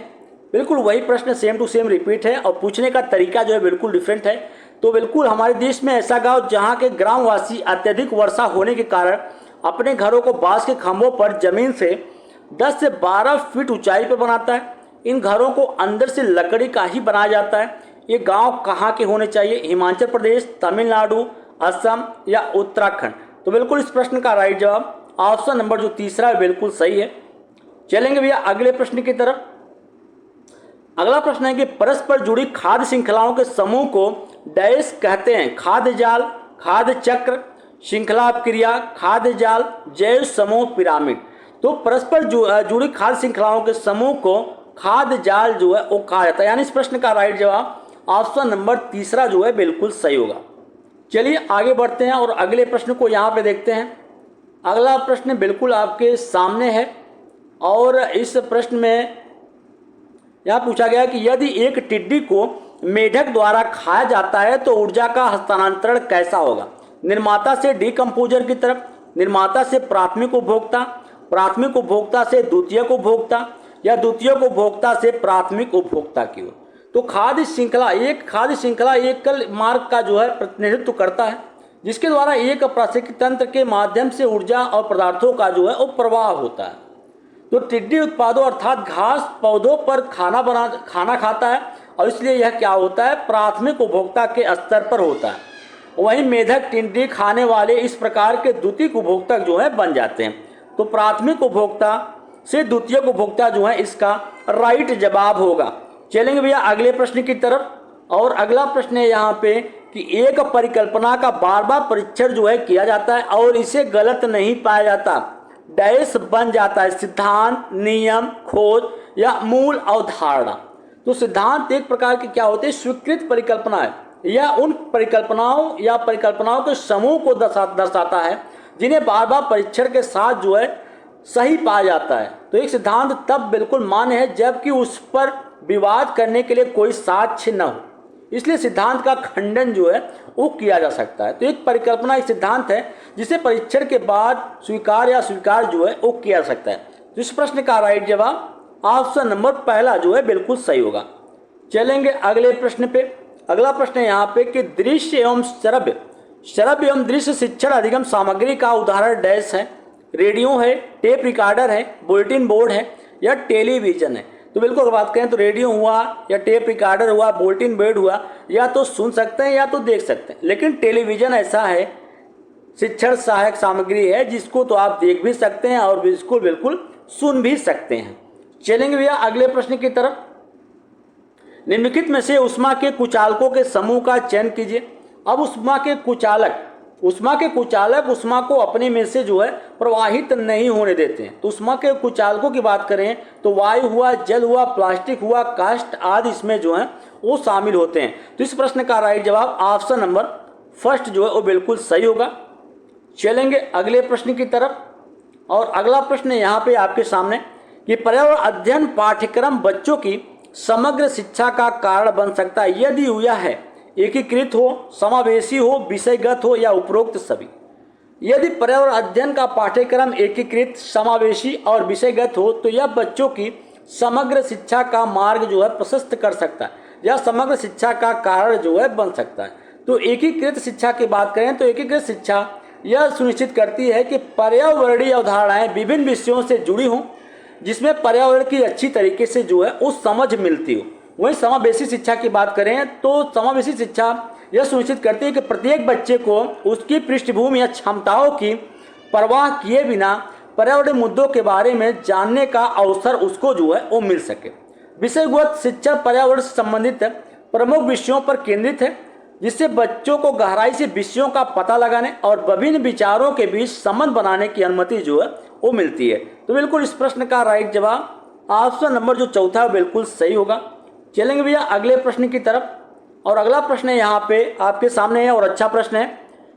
बिल्कुल वही प्रश्न सेम टू सेम रिपीट है और पूछने का तरीका जो है बिल्कुल डिफरेंट है। तो बिल्कुल हमारे देश में ऐसा गांव जहां के ग्रामवासी अत्यधिक वर्षा होने के कारण अपने घरों को बांस के खंभों पर जमीन से 10 से 12 फीट ऊंचाई पर बनाता है। इन घरों को अंदर से लकड़ी का ही बनाया जाता है। ये गांव कहाँ के होने चाहिए? हिमाचल प्रदेश, तमिलनाडु, असम या उत्तराखंड? तो बिल्कुल इस प्रश्न का राइट जवाब ऑप्शन नंबर जो तीसरा है बिल्कुल सही है। चलेंगे भैया अगले प्रश्न की तरफ। अगला प्रश्न है कि परस्पर जुड़ी खाद्य श्रृंखलाओं के समूह को डैश कहते हैं? खाद्य जाल, खाद्य चक्र, श्रृंखला क्रिया, खाद्य जाल, जैव समूह, पिरामिड? तो परस्पर जुड़ी खाद्य श्रृंखलाओं के समूह को खाद्य जाल जो है वो कहा जाता है। यानी इस प्रश्न का राइट जवाब ऑप्शन नंबर तीसरा जो है बिल्कुल सही होगा। चलिए आगे बढ़ते हैं और अगले प्रश्न को यहाँ पे देखते हैं। अगला प्रश्न बिल्कुल आपके सामने है और इस प्रश्न में यहाँ पूछा गया कि यदि एक टिड्डी को मेढक द्वारा खाया जाता है तो ऊर्जा का हस्तांतरण कैसा होगा? निर्माता से डीकम्पोजर की तरफ, निर्माता से प्राथमिक उपभोक्ता, प्राथमिक उपभोक्ता से द्वितीयक उपभोक्ता या द्वितीयक उपभोक्ता से प्राथमिक उपभोक्ता की ओर? तो खाद्य श्रृंखला एकल मार्ग का जो है प्रतिनिधित्व करता है, जिसके द्वारा एक पारिस्थितिक तंत्र के माध्यम से ऊर्जा और पदार्थों का जो है वो प्रवाह होता है। तो टिड्डी उत्पादों अर्थात घास पौधों पर खाना खाता है और इसलिए यह क्या होता है? प्राथमिक उपभोक्ता के स्तर पर होता है। वहीं मेढक टिड्डी खाने वाले इस प्रकार के द्वितीयक उपभोक्ता जो है बन जाते हैं। तो प्राथमिक उपभोक्ता से द्वितीयक उपभोक्ता जो है इसका राइट जवाब होगा। चलेंगे भैया अगले प्रश्न की तरफ और अगला प्रश्न है यहाँ पे कि एक परिकल्पना का बार बार परीक्षण जो है किया जाता है और इसे गलत नहीं पाया जाता, डैश बन जाता है? सिद्धांत, नियम, खोज या मूल अवधारणा? तो सिद्धांत एक प्रकार की क्या होती है? स्वीकृत परिकल्पना है या उन परिकल्पनाओं के समूह को दर्शाता है जिन्हें बार बार परीक्षण के साथ जो है सही पाया जाता है। तो एक सिद्धांत तब बिल्कुल मान्य है जबकि उस पर विवाद करने के लिए कोई साक्ष्य न हो, इसलिए सिद्धांत का खंडन जो है वो किया जा सकता है। तो एक परिकल्पना एक सिद्धांत है जिसे परीक्षण के बाद स्वीकार जो है वो किया जा सकता है। तो इस प्रश्न का राइट जवाब ऑप्शन नंबर पहला जो है बिल्कुल सही होगा। चलेंगे अगले प्रश्न पे। अगला प्रश्न है यहाँ पे कि दृश्य एवं श्रव्य एवं दृश्य शिक्षण अधिगम सामग्री का उदाहरण डैश है? रेडियो है, टेप रिकॉर्डर है, बुलेटिन बोर्ड है या टेलीविजन है? तो बिल्कुल अगर बात करें तो रेडियो हुआ या टेप रिकॉर्डर हुआ, बुलेटिन बोर्ड हुआ, या तो सुन सकते हैं या तो देख सकते हैं, लेकिन टेलीविजन ऐसा है शिक्षण सहायक सामग्री है जिसको तो आप देख भी सकते हैं और बिल्कुल सुन भी सकते हैं। चलेंगे भैया अगले प्रश्न की तरफ। निम्नलिखित में से ऊष्मा के कुचालकों के समूह का चयन कीजिए। अब ऊष्मा के कुचालक ऊष्मा को अपने में से जो है प्रवाहित नहीं होने देते हैं। तो ऊष्मा के कुचालकों की बात करें तो वायु हुआ, जल हुआ, प्लास्टिक हुआ, काष्ठ आदि इसमें जो है वो शामिल होते हैं। तो इस प्रश्न का राइट जवाब ऑप्शन नंबर फर्स्ट जो है वो बिल्कुल सही होगा। चलेंगे अगले प्रश्न की तरफ और अगला प्रश्न यहाँ पे आपके सामने कि पर्यावरण अध्ययन पाठ्यक्रम बच्चों की समग्र शिक्षा का कारण बन सकता है यदि यह है एकीकृत हो, समावेशी हो, विषयगत हो या उपरोक्त सभी? यदि पर्यावरण अध्ययन का पाठ्यक्रम एकीकृत, समावेशी और विषयगत हो तो यह बच्चों की समग्र शिक्षा का मार्ग जो है प्रशस्त कर सकता है या समग्र शिक्षा का कारण जो है बन सकता है। तो एकीकृत शिक्षा की बात करें तो एकीकृत शिक्षा यह सुनिश्चित करती है कि पर्यावरणीय अवधारणाएं विभिन्न विषयों से जुड़ी हों जिसमें पर्यावरण की अच्छी तरीके से जो है उस समझ मिलती हो। वहीं समावेशी शिक्षा की बात करें तो समावेशी शिक्षा यह सुनिश्चित करती है कि प्रत्येक बच्चे को उसकी पृष्ठभूमि या क्षमताओं की परवाह किए बिना पर्यावरणीय मुद्दों के बारे में जानने का अवसर उसको जो है वो मिल सके। विषयगत शिक्षा पर्यावरण से संबंधित प्रमुख विषयों पर केंद्रित है। जिससे बच्चों को गहराई से विषयों का पता लगाने और विभिन्न विचारों के बीच संबंध बनाने की अनुमति जो है वो मिलती है। तो बिल्कुल इस प्रश्न का राइट जवाब ऑप्शन नंबर जो चौथा है बिल्कुल सही होगा। चलेंगे भैया अगले प्रश्न की तरफ, और अगला प्रश्न यहाँ पे आपके सामने है और अच्छा प्रश्न है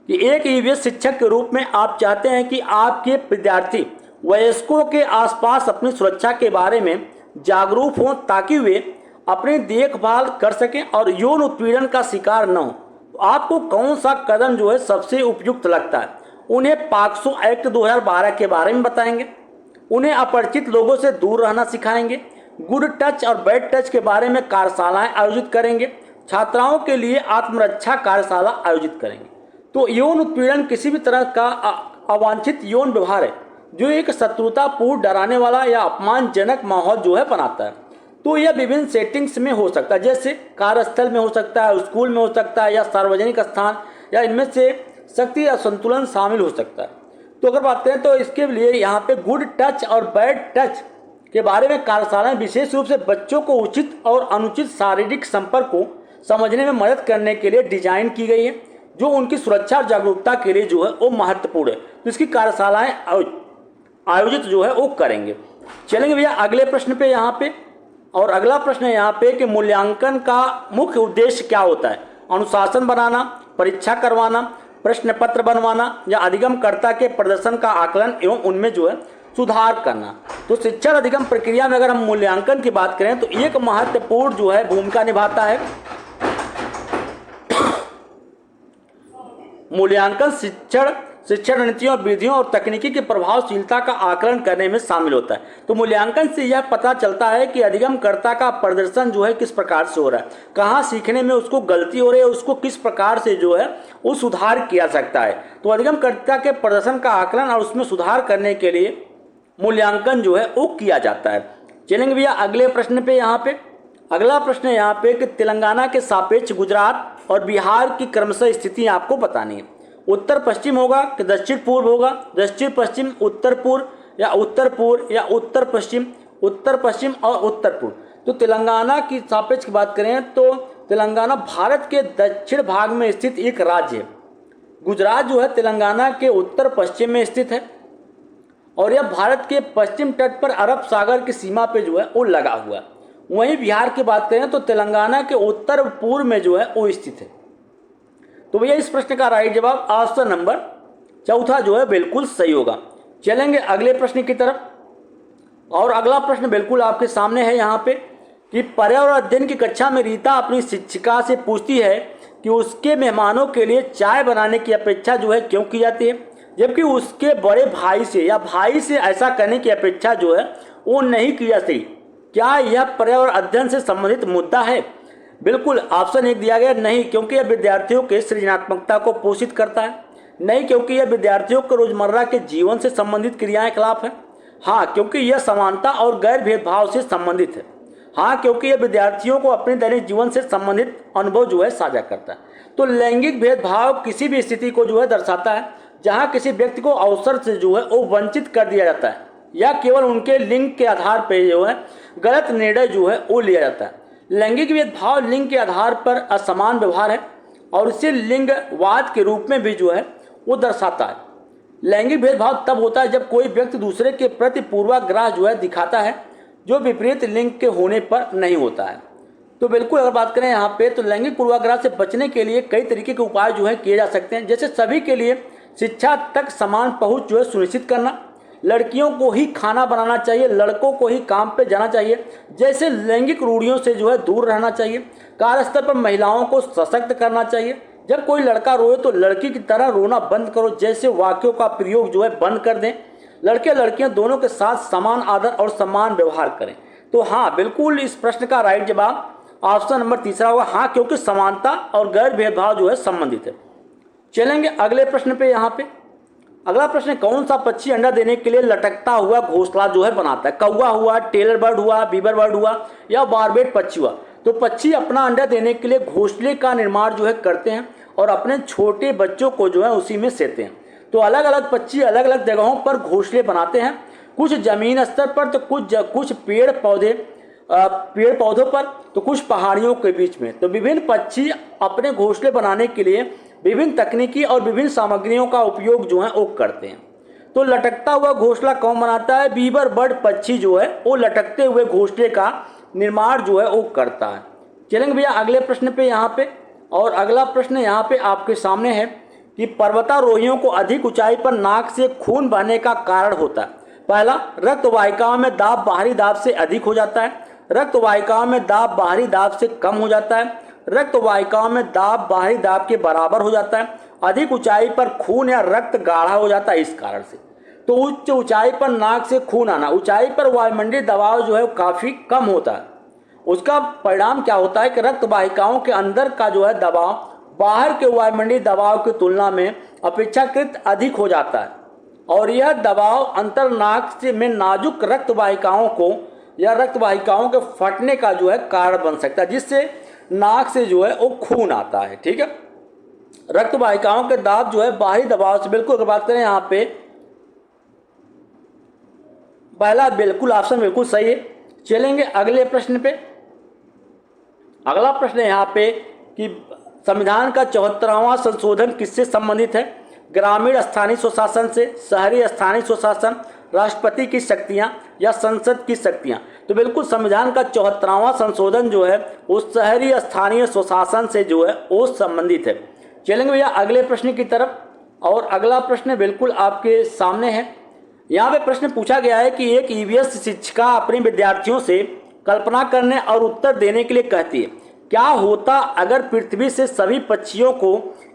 कि एक ईवीएस शिक्षक के रूप में आप चाहते हैं कि आपके विद्यार्थी वयस्कों के आसपास अपनी सुरक्षा के बारे में जागरूक हों ताकि वे अपनी देखभाल कर सकें और यौन उत्पीड़न का शिकार न हो। तो आपको कौन सा कदम जो है सबसे उपयुक्त लगता है? उन्हें पॉक्सो एक्ट 2012 के बारे में बताएंगे, उन्हें अपरिचित लोगों से दूर रहना सिखाएंगे, गुड टच और बैड टच के बारे में कार्यशालाएं आयोजित करेंगे, छात्राओं के लिए आत्मरक्षा कार्यशाला आयोजित करेंगे। तो यौन उत्पीड़न किसी भी तरह का अवांछित यौन व्यवहार है जो एक शत्रुतापूर्ण, डराने वाला या अपमानजनक माहौल जो है बनाता है। तो यह विभिन्न सेटिंग्स में हो सकता है, जैसे कार्यस्थल में हो सकता है, स्कूल में हो सकता है, या सार्वजनिक स्थान, या इनमें से शक्ति असंतुलन शामिल हो सकता है। तो अगर बात करें तो इसके लिए यहाँ पे गुड टच और बैड टच के बारे में कार्यशालाएं विशेष रूप से बच्चों को उचित और अनुचित शारीरिक संपर्क को समझने में मदद करने के लिए डिजाइन की गई है, जो उनकी सुरक्षा और जागरूकता के लिए जो है वो महत्वपूर्ण है। तो इसकी कार्यशालाएं आयोजित जो है वो करेंगे। चलेंगे भैया अगले प्रश्न पे यहाँ पे, और अगला प्रश्न है यहाँ पे कि मूल्यांकन का मुख्य उद्देश्य क्या होता है? अनुशासन बनाना, परीक्षा करवाना, प्रश्न पत्र बनवाना, या अधिगमकर्ता के प्रदर्शन का आकलन एवं उनमें जो है सुधार करना। तो शिक्षण अधिगम प्रक्रिया में अगर हम मूल्यांकन की बात करें तो एक महत्वपूर्ण जो है भूमिका निभाता है। मूल्यांकन शिक्षण नीतियों, विधियों और तकनीकी की प्रभावशीलता का आकलन करने में शामिल होता है। तो मूल्यांकन से यह पता चलता है कि अधिगमकर्ता का प्रदर्शन जो है किस प्रकार से हो रहा है, कहाँ सीखने में उसको गलती हो रही है, उसको किस प्रकार से जो है वो सुधार किया सकता है। तो अधिगमकर्ता के प्रदर्शन का आकलन और उसमें सुधार करने के लिए मूल्यांकन जो है वो किया जाता है। चलेंगे भैया अगले प्रश्न पे यहाँ पे, अगला प्रश्न है यहाँ पे कि तेलंगाना के सापेक्ष गुजरात और बिहार की क्रमशः स्थिति आपको बतानी है। उत्तर पश्चिम होगा कि दक्षिण पूर्व होगा, दक्षिण पश्चिम, उत्तर पूर्व, या उत्तर पूर्व या उत्तर पश्चिम और उत्तर पूर्व। तो तेलंगाना की सापेक्ष की बात करें तो तेलंगाना भारत के दक्षिण भाग में स्थित एक राज्य है। गुजरात जो है तेलंगाना के उत्तर पश्चिम में स्थित है और यह भारत के पश्चिम तट पर अरब सागर की सीमा पे जो है वो लगा हुआ है। वहीं बिहार की बात करें तो तेलंगाना के उत्तर पूर्व में जो है वो स्थित है। तो भैया इस प्रश्न का राइट जवाब ऑप्शन नंबर चौथा जो है बिल्कुल सही होगा। चलेंगे अगले प्रश्न की तरफ, और अगला प्रश्न बिल्कुल आपके सामने है यहाँ पे कि पर्यावरण अध्ययन की कक्षा में रीता अपनी शिक्षिका से पूछती है कि उसके मेहमानों के लिए चाय बनाने की अपेक्षा जो है क्यों की जाती है, जबकि उसके बड़े भाई से या भाई से ऐसा करने की अपेक्षा जो है वो नहीं की जा सकती। क्या यह पर्यावरण अध्ययन से संबंधित मुद्दा है? बिल्कुल ऑप्शन एक दिया गया नहीं, क्योंकि यह विद्यार्थियों के सृजनात्मकता को पोषित करता है। नहीं, क्योंकि यह विद्यार्थियों को रोजमर्रा के जीवन से संबंधित क्रियाएं खिलाफ है। हाँ, क्योंकि यह समानता और गैर भेदभाव से संबंधित है। हाँ, क्योंकि यह विद्यार्थियों को अपने दैनिक जीवन से संबंधित अनुभव जो है साझा करता है। तो लैंगिक भेदभाव किसी भी स्थिति को जो है दर्शाता है जहाँ किसी व्यक्ति को अवसर से जो है वो वंचित कर दिया जाता है या केवल उनके लिंग के आधार पर जो है गलत निर्णय जो है वो लिया जाता है। लैंगिक भेदभाव लिंग के आधार पर असमान व्यवहार है और इसे लिंगवाद के रूप में भी जो है वो दर्शाता है। लैंगिक भेदभाव तब होता है जब कोई व्यक्ति दूसरे के प्रति पूर्वाग्रह जो है दिखाता है जो विपरीत लिंग के होने पर नहीं होता है। तो बिल्कुल अगर बात करें यहाँ पे तो लैंगिक पूर्वाग्रह से बचने के लिए कई तरीके के उपाय जो है किए जा सकते हैं, जैसे सभी के लिए शिक्षा तक समान पहुँच जो है सुनिश्चित करना, लड़कियों को ही खाना बनाना चाहिए, लड़कों को ही काम पे जाना चाहिए, जैसे लैंगिक रूढ़ियों से जो है दूर रहना चाहिए, कार्यस्थल पर महिलाओं को सशक्त करना चाहिए, जब कोई लड़का रोए तो लड़की की तरह रोना बंद करो जैसे वाक्यों का प्रयोग जो है बंद कर दें, लड़के लड़कियां दोनों के साथ समान आदर और समान व्यवहार करें। तो हाँ, बिल्कुल इस प्रश्न का राइट जवाब ऑप्शन नंबर तीसरा होगा। हाँ, क्योंकि समानता और गैर भेदभाव जो है संबंधित है। चलेंगे अगले प्रश्न पे। यहाँ पे अगला प्रश्न, कौन सा पक्षी अंडा देने के लिए लटकता हुआ घोंसला जो है बनाता है? कौवा हुआ, टेलर बर्ड हुआ, बीबर बर्ड हुआ या बारबेट पक्षी हुआ। तो पक्षी अपना अंडा देने के लिए घोंसले का निर्माण जो है करते हैं और अपने छोटे बच्चों को जो है उसी में सेते हैं। तो अलग अलग पक्षी अलग अलग जगहों पर घोंसले बनाते हैं, कुछ जमीन स्तर पर तो कुछ पेड़ पौधे पेड़ पौधों पर तो कुछ पहाड़ियों के बीच में। तो विभिन्न पक्षी अपने घोंसले बनाने के लिए विभिन्न तकनीकी और विभिन्न सामग्रियों का उपयोग जो है वो करते हैं। तो लटकता हुआ घोंसला कौन बनाता है? बीवर बर्ड पक्षी जो है वो लटकते हुए घोंसले का निर्माण जो है वो करता है। चलेंगे भैया अगले प्रश्न पे यहाँ पे। और अगला प्रश्न यहाँ पे आपके सामने है कि पर्वतारोहियों को अधिक ऊंचाई पर नाक से खून बहने का कारण होता है। पहला, रक्त वाहिकाओं में दाब बाहरी दाब से अधिक हो जाता है। रक्त वाहिकाओं में दाब बाहरी दाब से कम हो जाता है। रक्त वाहिकाओं में दाब बाहरी दाब के बराबर हो जाता है। अधिक ऊंचाई पर खून या रक्त गाढ़ा हो जाता है इस कारण से। तो उच्च ऊंचाई पर नाक से खून आना, ऊंचाई पर वायुमंडलीय दबाव जो है काफ़ी कम होता है। उसका परिणाम क्या होता है कि रक्त वाहिकाओं के अंदर का जो है दबाव बाहर के वायुमंडलीय दबाव की तुलना में अपेक्षाकृत अधिक हो जाता है और यह दबाव अंतर्नाक से में नाजुक रक्त वाहिकाओं को या रक्त वाहिकाओं के फटने का जो है कारण बन सकता है, जिससे नाक से जो है वो खून आता है। ठीक है, रक्त वाहिकाओं के दाब जो है बाहरी दबाव से, बिल्कुल अगर बात करें यहाँ पे पहला बिल्कुल ऑप्शन बिल्कुल सही है। चलेंगे अगले प्रश्न पे। अगला प्रश्न है यहाँ पे कि संविधान का 74वां संशोधन किससे संबंधित है? ग्रामीण स्थानीय स्वशासन से, शहरी स्थानीय स्वशासन, राष्ट्रपति की शक्तियाँ या संसद की शक्तियाँ? तो बिल्कुल संविधान का 74वां संशोधन जो है वो शहरी स्थानीय स्वशासन से जो है वो संबंधित है। चलेंगे भैया अगले प्रश्न की तरफ। और अगला प्रश्न बिल्कुल आपके सामने है। यहाँ पे प्रश्न पूछा गया है कि एक ईवीएस शिक्षिका अपने विद्यार्थियों से कल्पना करने और उत्तर देने के लिए कहती है, क्या होता अगर पृथ्वी से सभी पक्षियों को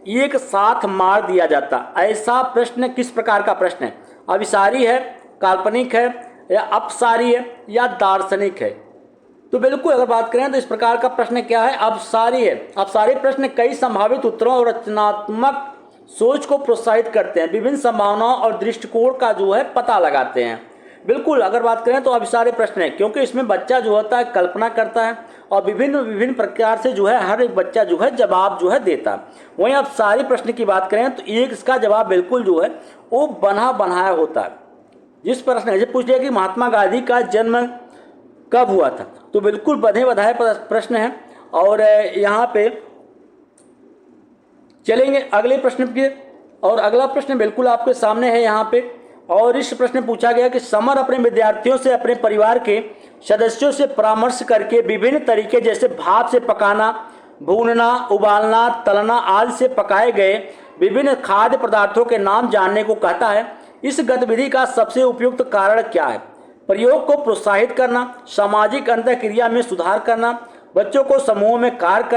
एक साथ मार दिया जाता? ऐसा प्रश्न किस प्रकार का प्रश्न है? अभिसारी है, काल्पनिक है या अपसारी है या दार्शनिक है? तो बिल्कुल अगर बात करें तो इस प्रकार का प्रश्न क्या है? अपसारी है। अपसारी प्रश्न कई संभावित उत्तरों और रचनात्मक सोच को प्रोत्साहित करते हैं, विभिन्न संभावनाओं और दृष्टिकोण का जो है पता लगाते हैं। बिल्कुल अगर बात करें तो अभिसारी प्रश्न है, क्योंकि इसमें बच्चा जो होता है कल्पना करता है और विभिन्न प्रकार से जो है हर एक बच्चा जो है जवाब जो है देता है। वहीं अपसारी प्रश्न की बात करें तो एक इसका जवाब बिल्कुल जो है वो बना बनाया होता है। जिस प्रश्न ऐसे पूछ लिया कि महात्मा गांधी का जन्म कब हुआ था, तो बिल्कुल बधे बधाए प्रश्न है। और यहाँ पे चलेंगे अगले प्रश्न पे। और अगला प्रश्न बिल्कुल आपके सामने है यहाँ पे। और इस प्रश्न पूछा गया कि समर अपने विद्यार्थियों से अपने परिवार के सदस्यों से परामर्श करके विभिन्न तरीके जैसे भाप से पकाना, भूनना, उबालना, तलना आदि से पकाए गए विभिन्न खाद्य पदार्थों के नाम जानने को कहता है। इस गतिविधि का सबसे उपयुक्त कारण क्या है? प्रयोग को प्रोत्साहित करना, सामाजिक अंतःक्रिया में सुधार करना, बच्चों को समूह में कार्य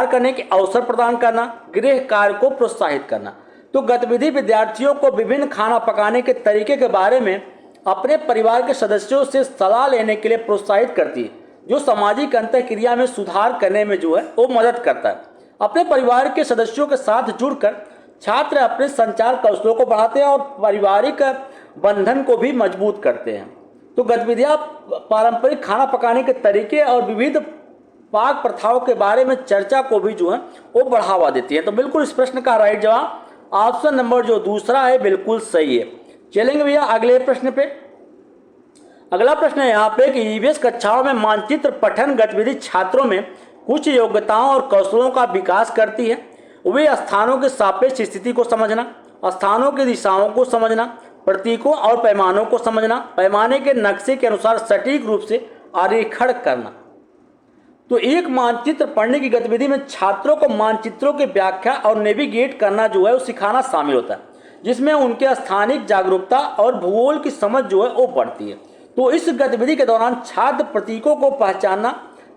करने के अवसर प्रदान करना, गृह कार्य को प्रोत्साहित करना। तो गतिविधि विद्यार्थियों को विभिन्न खाना पकाने के तरीके के बारे में अपने परिवार के सदस्यों से सलाह लेने के लिए प्रोत्साहित करती है, जो सामाजिक अंतःक्रिया में सुधार करने में जो है वो मदद करता है। अपने परिवार के सदस्यों के साथ जुड़कर छात्र अपने संचार कौशलों को बढ़ाते हैं और पारिवारिक बंधन को भी मजबूत करते हैं। तो गतिविधियाँ पारंपरिक खाना पकाने के तरीके और विविध पाक प्रथाओं के बारे में चर्चा को भी जो है वो बढ़ावा देती है। तो बिल्कुल इस प्रश्न का राइट जवाब ऑप्शन नंबर जो दूसरा है बिल्कुल सही है। चलेंगे भैया अगले प्रश्न पे। अगला प्रश्न है यहाँ पे कि ईवीएस कक्षाओं में मानचित्र पठन गतिविधि छात्रों में कुछ योग्यताओं और कौशलों का विकास करती है। वे स्थानों के सापेक्ष स्थिति को समझना, स्थानों की दिशाओं को समझना, प्रतीकों और पैमानों को समझना, पैमाने के नक्शे के अनुसार सटीक रूप से आरेखण करना। तो एक मानचित्र पढ़ने की गतिविधि में छात्रों को मानचित्रों की व्याख्या और नेविगेट करना जो है वो सिखाना शामिल होता है, जिसमें उनके स्थानिक जागरूकता और भूगोल की समझ जो है वो बढ़ती है। तो इस गतिविधि के दौरान छात्र प्रतीकों को पहचानना,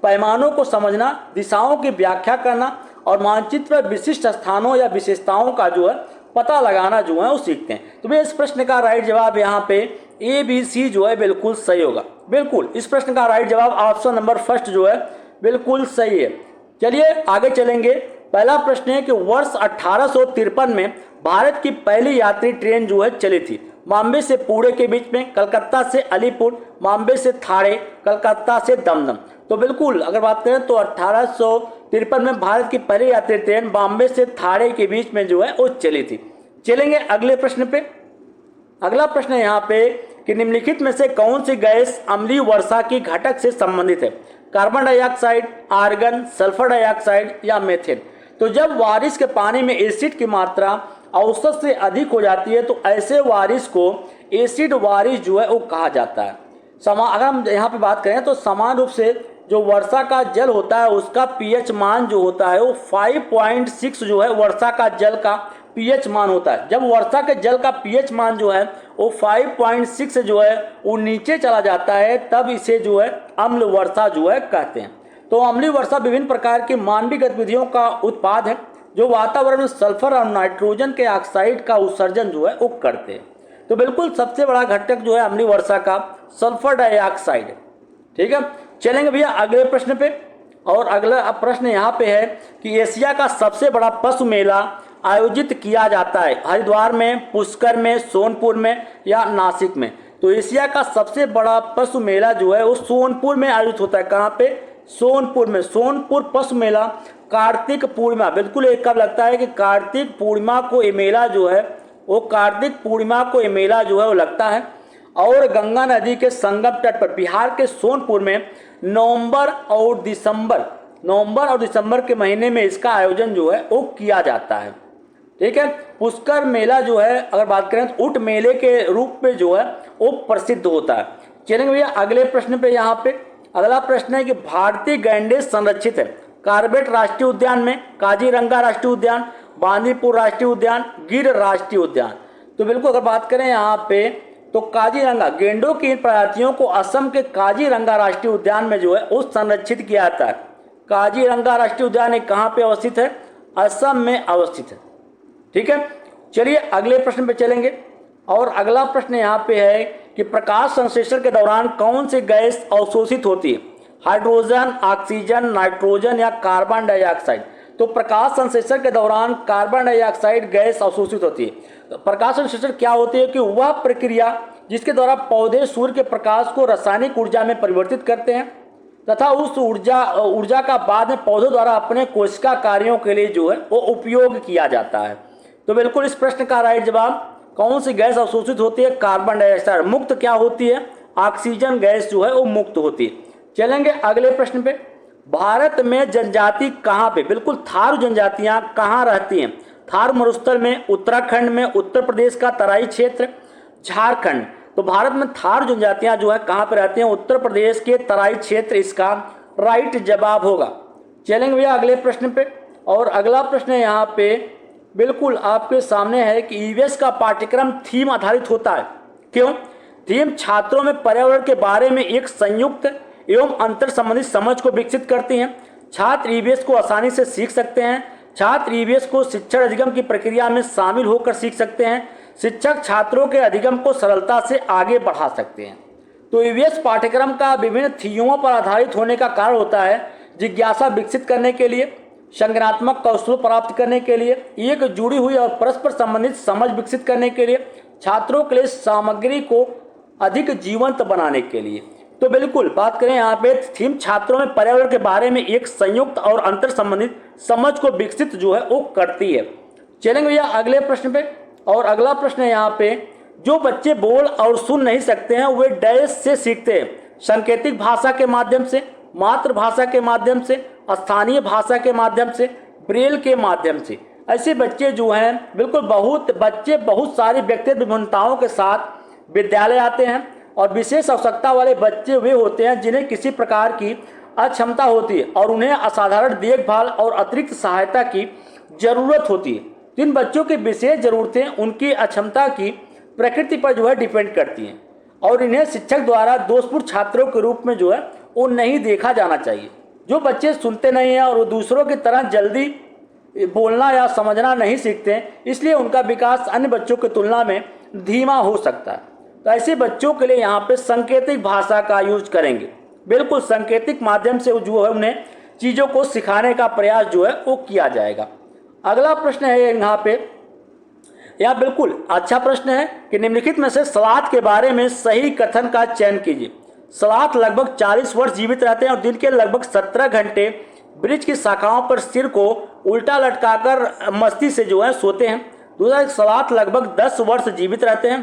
पैमानों को समझना, दिशाओं की व्याख्या करना और मानचित्र पर विशिष्ट स्थानों या विशेषताओं का जो है पता लगाना जो है वो सीखते हैं। तो भैया इस प्रश्न का राइट जवाब यहाँ पे ABC जो है बिल्कुल सही होगा। बिल्कुल इस प्रश्न का राइट जवाब ऑप्शन नंबर फर्स्ट जो है बिल्कुल सही है। चलिए आगे चलेंगे। पहला प्रश्न है कि वर्ष 1853 में भारत की पहली यात्री ट्रेन जो है चली थी बॉम्बे से पुणे के बीच में, कलकत्ता से अलीपुर, बॉम्बे से थाणे, कलकत्ता से दमदम। तो बिल्कुल अगर बात करें तो 1853 में भारत की पहली यात्री ट्रेन बॉम्बे से थाणे के बीच में जो है वो चली थी। चलेंगे अगले प्रश्न पे। अगला प्रश्न है यहाँ पे कि निम्नलिखित में से कौन सी गैस अम्लीय वर्षा की घटक से संबंधित है? Carbon dioxide, argon, sulphur dioxide या मीथेन। तो जब बारिश के पानी में एसिड की मात्रा औसत से अधिक हो जाती है तो ऐसे बारिश को एसिड बारिश जो है वो कहा जाता है। अगर हम यहाँ पे बात करें तो समान रूप से जो वर्षा का जल होता है उसका पीएच मान जो होता है वो 5.6 जो है वर्षा का जल का पीएच मान होता है। जब वर्षा के जल का पीएच मान जो है वो 5.6 जो है वो नीचे चला जाता है तब इसे जो है अम्ल वर्षा जो है कहते हैं। तो अम्लीय वर्षा विभिन्न प्रकार की मानवीय गतिविधियों का उत्पाद है जो वातावरण में सल्फर और नाइट्रोजन के ऑक्साइड का उत्सर्जन जो है वो करते हैं। तो बिल्कुल सबसे बड़ा घटक जो है अम्लीय वर्षा का सल्फर डाइऑक्साइड है। ठीक है, चलेंगे भैया अगले प्रश्न पे। और अगला प्रश्न यहाँ पे है कि एशिया का सबसे बड़ा पशु मेला आयोजित किया जाता है हरिद्वार में, पुष्कर में, सोनपुर में या नासिक में। तो एशिया का सबसे बड़ा पशु मेला जो है वो सोनपुर में आयोजित होता है। कहाँ पे? सोनपुर में। सोनपुर पशु मेला कार्तिक पूर्णिमा, बिल्कुल एक कब लगता है कि कार्तिक पूर्णिमा को ये मेला जो है वो कार्तिक पूर्णिमा को ये मेला जो है वो लगता है। और गंगा नदी के संगम तट पर बिहार के सोनपुर में नवंबर और दिसंबर के महीने में इसका आयोजन जो है वो किया जाता है। ठीक है, पुष्कर मेला जो है अगर बात करें तो ऊंट मेले के रूप में जो है वो प्रसिद्ध होता है। चलेंगे भैया अगले प्रश्न पे। यहाँ पे अगला प्रश्न है कि भारतीय गैंडे संरक्षित है कार्बेट राष्ट्रीय उद्यान में, काजीरंगा राष्ट्रीय उद्यान, बांदीपुर राष्ट्रीय उद्यान, गिर राष्ट्रीय उद्यान। तो बिल्कुल अगर बात करें यहाँ पे तो काजीरंगा गेंडों की इन प्रजातियों को असम के काजीरंगा राष्ट्रीय उद्यान में जो है वो संरक्षित किया जाता है। काजीरंगा राष्ट्रीय उद्यान कहाँ पे अवस्थित है? असम में अवस्थित है। ठीक है, चलिए अगले प्रश्न पे चलेंगे। और अगला प्रश्न यहाँ पे है कि प्रकाश संश्लेषण के दौरान कौन सी गैस अवशोषित होती है? हाइड्रोजन, ऑक्सीजन, नाइट्रोजन या कार्बन डाइऑक्साइड। तो प्रकाश संश्लेषण के दौरान कार्बन डाइऑक्साइड गैस अवशोषित होती है। प्रकाश संश्लेषण क्या होती है कि वह प्रक्रिया जिसके द्वारा पौधे सूर्य के प्रकाश को रासायनिक ऊर्जा में परिवर्तित करते हैं तथा उस ऊर्जा का बाद में पौधों द्वारा अपने कोशिका कार्यों के लिए जो है वो उपयोग किया जाता है। तो बिल्कुल इस प्रश्न का राइट जवाब कौन सी गैस अवशोषित होती है? Carbon dioxide. मुक्त क्या होती है? ऑक्सीजन गैस जो है वो मुक्त होती है। चलेंगे अगले प्रश्न पे। भारत में जनजाति कहाँ पे? बिल्कुल थारू जनजातियां कहाँ रहती हैं? थारू मरुस्थल में, उत्तराखंड में, उत्तर प्रदेश का तराई क्षेत्र, झारखंड। तो भारत में थारू जनजातियां जो है कहाँ पे रहती हैं? उत्तर प्रदेश के तराई क्षेत्र इसका राइट जवाब होगा। चलेंगे भैया अगले प्रश्न पे। और अगला प्रश्न यहाँ पे बिल्कुल आपके सामने है कि ईवीएस का पाठ्यक्रम थीम आधारित होता है। क्यों? थीम छात्रों में पर्यावरण के बारे में एक संयुक्त एवं अंतर संबंधित समझ को विकसित करती हैं। छात्र ईवीएस को आसानी से सीख सकते हैं। छात्र ईवीएस को शिक्षण अधिगम की प्रक्रिया में शामिल होकर सीख सकते हैं। शिक्षक छात्रों के अधिगम को सरलता से आगे बढ़ा सकते हैं। तो ईवीएस पाठ्यक्रम का विभिन्न थीमों पर आधारित होने का कारण होता है जिज्ञासा विकसित करने के लिए, संज्ञानात्मक कौशल प्राप्त करने के लिए, एक जुड़ी हुई और परस्पर संबंधित समझ विकसित करने के लिए, छात्रों के लिए सामग्री को अधिक जीवंत बनाने के लिए। तो बिल्कुल बात करें यहाँ पे थीम छात्रों में पर्यावरण के बारे में एक संयुक्त और अंतर संबंधित समझ को विकसित जो है वो करती है। चलेंगे भैया अगले प्रश्न पे। और अगला प्रश्न है यहाँ पे, जो बच्चे बोल और सुन नहीं सकते हैं वे डैश से सीखते हैं? सांकेतिक भाषा के माध्यम से, मातृभाषा के माध्यम से, स्थानीय भाषा के माध्यम से, ब्रेल के माध्यम से। ऐसे बच्चे जो हैं बिल्कुल बहुत सारी व्यक्तिगत विभिन्नताओं के साथ विद्यालय आते हैं। और विशेष आवश्यकता वाले बच्चे वे होते हैं जिन्हें किसी प्रकार की अक्षमता होती है और उन्हें असाधारण देखभाल और अतिरिक्त सहायता की जरूरत होती है। जिन बच्चों की विशेष जरूरतें उनकी अक्षमता की प्रकृति पर जो है डिपेंड करती हैं और इन्हें शिक्षक द्वारा दोषपूर्ण छात्रों के रूप में जो है वो नहीं देखा जाना चाहिए। जो बच्चे सुनते नहीं हैं और वो दूसरों की तरह जल्दी बोलना या समझना नहीं सीखते, इसलिए उनका विकास अन्य बच्चों की तुलना में धीमा हो सकता है। तो ऐसे बच्चों के लिए यहाँ पे सांकेतिक भाषा का यूज करेंगे। बिल्कुल सांकेतिक माध्यम से जो है उन्हें चीज़ों को सिखाने का प्रयास जो है वो किया जाएगा। अगला प्रश्न है यहाँ पे, यह बिल्कुल अच्छा प्रश्न है कि निम्नलिखित में से सलाद के बारे में सही कथन का चयन कीजिए। सलाद लगभग 40 वर्ष जीवित रहते हैं और दिन के लगभग 17 घंटे वृक्ष की शाखाओं पर सिर को उल्टा लटकाकर मस्ती से जो है सोते हैं। दूसरा, सलाद लगभग 10 वर्ष जीवित रहते हैं।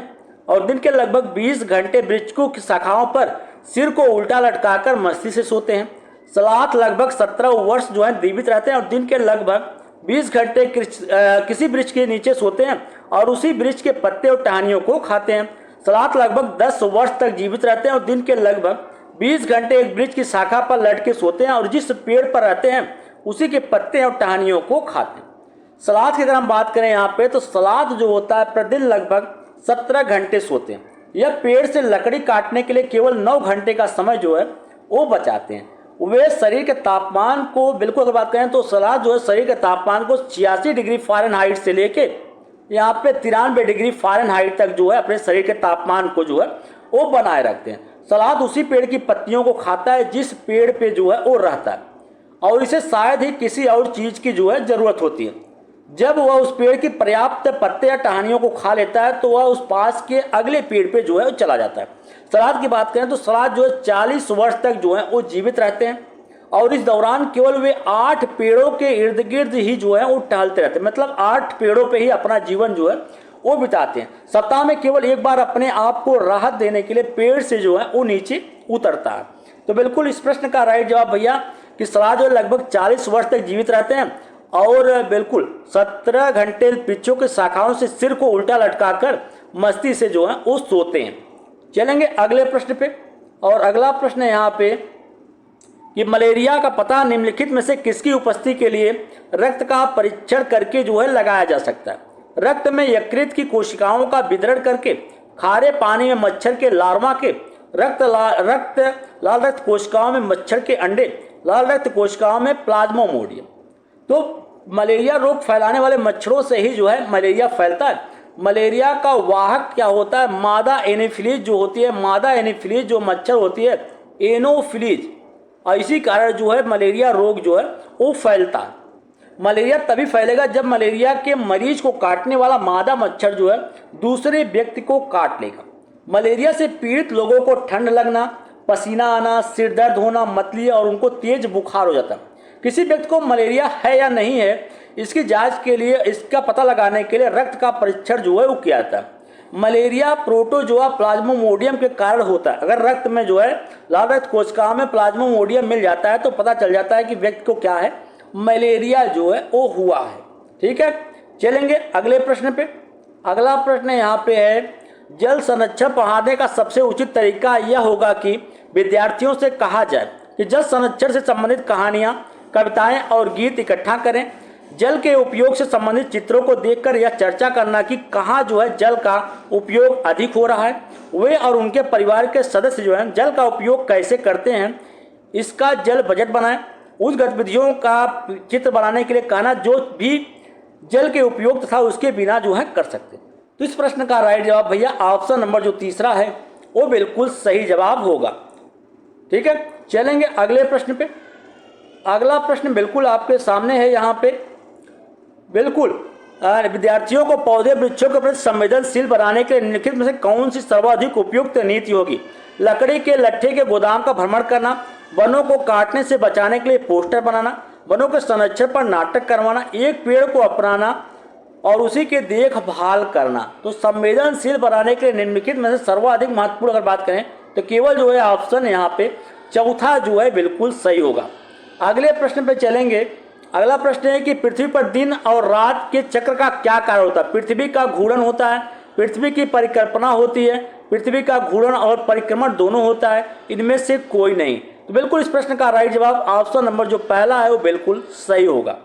और दिन के लगभग 20 घंटे वृक्षों की शाखाओं पर सिर को उल्टा लटकाकर मस्ती से सोते हैं। सलाथ लगभग 17 वर्ष जो है जीवित रहते हैं और दिन के लगभग 20 घंटे किसी वृक्ष के नीचे सोते हैं और उसी वृक्ष के पत्ते और टहनियों को खाते हैं। सलाथ लगभग 10 वर्ष तक जीवित रहते हैं और दिन के लगभग 20 घंटे एक वृक्ष की शाखा पर लट के सोते हैं और जिस पेड़ पर रहते हैं उसी के पत्ते और टहनियों को खाते हैं। सलाथ की अगर हम बात करें यहाँ पे, तो सलाथ जो होता है प्रतिदिन लगभग 17 घंटे सोते हैं। यह पेड़ से लकड़ी काटने के लिए केवल 9 घंटे का समय जो है वो बचाते हैं। वे शरीर के तापमान को बिल्कुल अगर बात करें तो सलाद जो है शरीर के तापमान को 86 डिग्री फ़ारेनहाइट से लेके यहाँ पे 93 डिग्री फ़ारेनहाइट तक जो है अपने शरीर के तापमान को जो है वो बनाए रखते हैं। सलाद उसी पेड़ की पत्तियों को खाता है जिस पेड़ पे जो है वो रहता है और इसे शायद ही किसी और चीज़ की जो है ज़रूरत होती है। जब वह उस पेड़ की पर्याप्त पत्ते या टहनियों को खा लेता है तो वह उस पास के अगले पेड़ पे जो है वो चला जाता है। सलाद की बात करें तो सलाद जो है 40 वर्ष तक जो है वो जीवित रहते हैं और इस दौरान केवल वे 8 पेड़ों के इर्द गिर्द ही जो है वो टहलते रहते हैं, मतलब 8 पेड़ों पे ही अपना जीवन जो है वो बिताते हैं। सप्ताह में केवल एक बार अपने आप को राहत देने के लिए पेड़ से जो है वो नीचे उतरता है। तो बिल्कुल इस प्रश्न का राइट जवाब भैया कि सलाद जो लगभग 40 वर्ष तक जीवित रहते हैं और बिल्कुल 17 घंटे वृक्षों की शाखाओं से सिर को उल्टा लटकाकर मस्ती से जो है वो सोते हैं। चलेंगे अगले प्रश्न पे और अगला प्रश्न है यहाँ पे कि मलेरिया का पता निम्नलिखित में से किसकी उपस्थिति के लिए रक्त का परीक्षण करके जो है लगाया जा सकता है। रक्त में यकृत की कोशिकाओं का वितरण करके, खारे पानी में मच्छर के लार्वा के, लाल रक्त कोशिकाओं में मच्छर के अंडे, लाल रक्त कोशिकाओं में प्लाज्मोडियम। तो मलेरिया रोग फैलाने वाले मच्छरों से ही जो है मलेरिया फैलता है। मलेरिया का वाहक क्या होता है? मादा एनोफिलीज जो होती है, मादा एनोफिलीज जो मच्छर होती है एनोफिलीज, और इसी कारण जो है मलेरिया रोग जो है वो फैलता है। मलेरिया तभी फैलेगा जब मलेरिया के मरीज को काटने वाला मादा मच्छर जो है दूसरे व्यक्ति को काट लेगा। मलेरिया से पीड़ित लोगों को ठंड लगना, पसीना आना, सिर दर्द होना, मतली और उनको तेज बुखार हो जाता है। किसी व्यक्ति को मलेरिया है या नहीं है इसकी जांच के लिए, इसका पता लगाने के लिए रक्त का परीक्षण जो है वो किया जाता है। मलेरिया प्रोटोजोआ प्लाज्मोडियम के कारण होता है। अगर रक्त में जो है लाल रक्त कोशिकाओं में प्लाज्मोडियम मिल जाता है तो पता चल जाता है कि व्यक्ति को क्या है, मलेरिया जो है वो हुआ है। ठीक है, चलेंगे अगले प्रश्न पे। अगला प्रश्न यहाँ पे है, जल संरक्षण पढ़ाने का सबसे उचित तरीका यह होगा कि विद्यार्थियों से कहा जाए कि जल संरक्षण से संबंधित कहानियाँ, कविताएं और गीत इकट्ठा करें। जल के उपयोग से संबंधित चित्रों को देखकर यह चर्चा करना कि कहाँ जो है जल का उपयोग अधिक हो रहा है, वे और उनके परिवार के सदस्य जो हैं जल का उपयोग कैसे करते हैं, इसका जल बजट बनाएं। उस गतिविधियों का चित्र बनाने के लिए कहना जो भी जल के उपयोग तथा उसके बिना जो है कर सकते। तो इस प्रश्न का राइट जवाब भैया ऑप्शन नंबर जो तीसरा है वो बिल्कुल सही जवाब होगा। ठीक है, चलेंगे अगले प्रश्न पे। अगला प्रश्न बिल्कुल आपके सामने है यहाँ पे। बिल्कुल विद्यार्थियों को पौधे वृक्षों के प्रति संवेदनशील बनाने के लिए निम्नलिखित में से कौन सी सर्वाधिक उपयुक्त नीति होगी? लकड़ी के लट्ठे के गोदाम का भ्रमण करना, वनों को काटने से बचाने के लिए पोस्टर बनाना, वनों के संरक्षण पर नाटक करवाना, एक पेड़ को अपनाना और उसी के देखभाल करना। तो संवेदनशील बनाने के लिए निम्नलिखित में से सर्वाधिक महत्वपूर्ण अगर बात करें तो केवल जो है ऑप्शन यहाँ पे चौथा जो है बिल्कुल सही होगा। अगले प्रश्न पे चलेंगे। अगला प्रश्न है कि पृथ्वी पर दिन और रात के चक्र का क्या कार्य होता है? पृथ्वी का घूर्णन होता है, पृथ्वी की परिकल्पना होती है, पृथ्वी का घूर्णन और परिक्रमण दोनों होता है, इनमें से कोई नहीं। तो बिल्कुल इस प्रश्न का राइट जवाब ऑप्शन नंबर जो पहला है वो बिल्कुल सही होगा।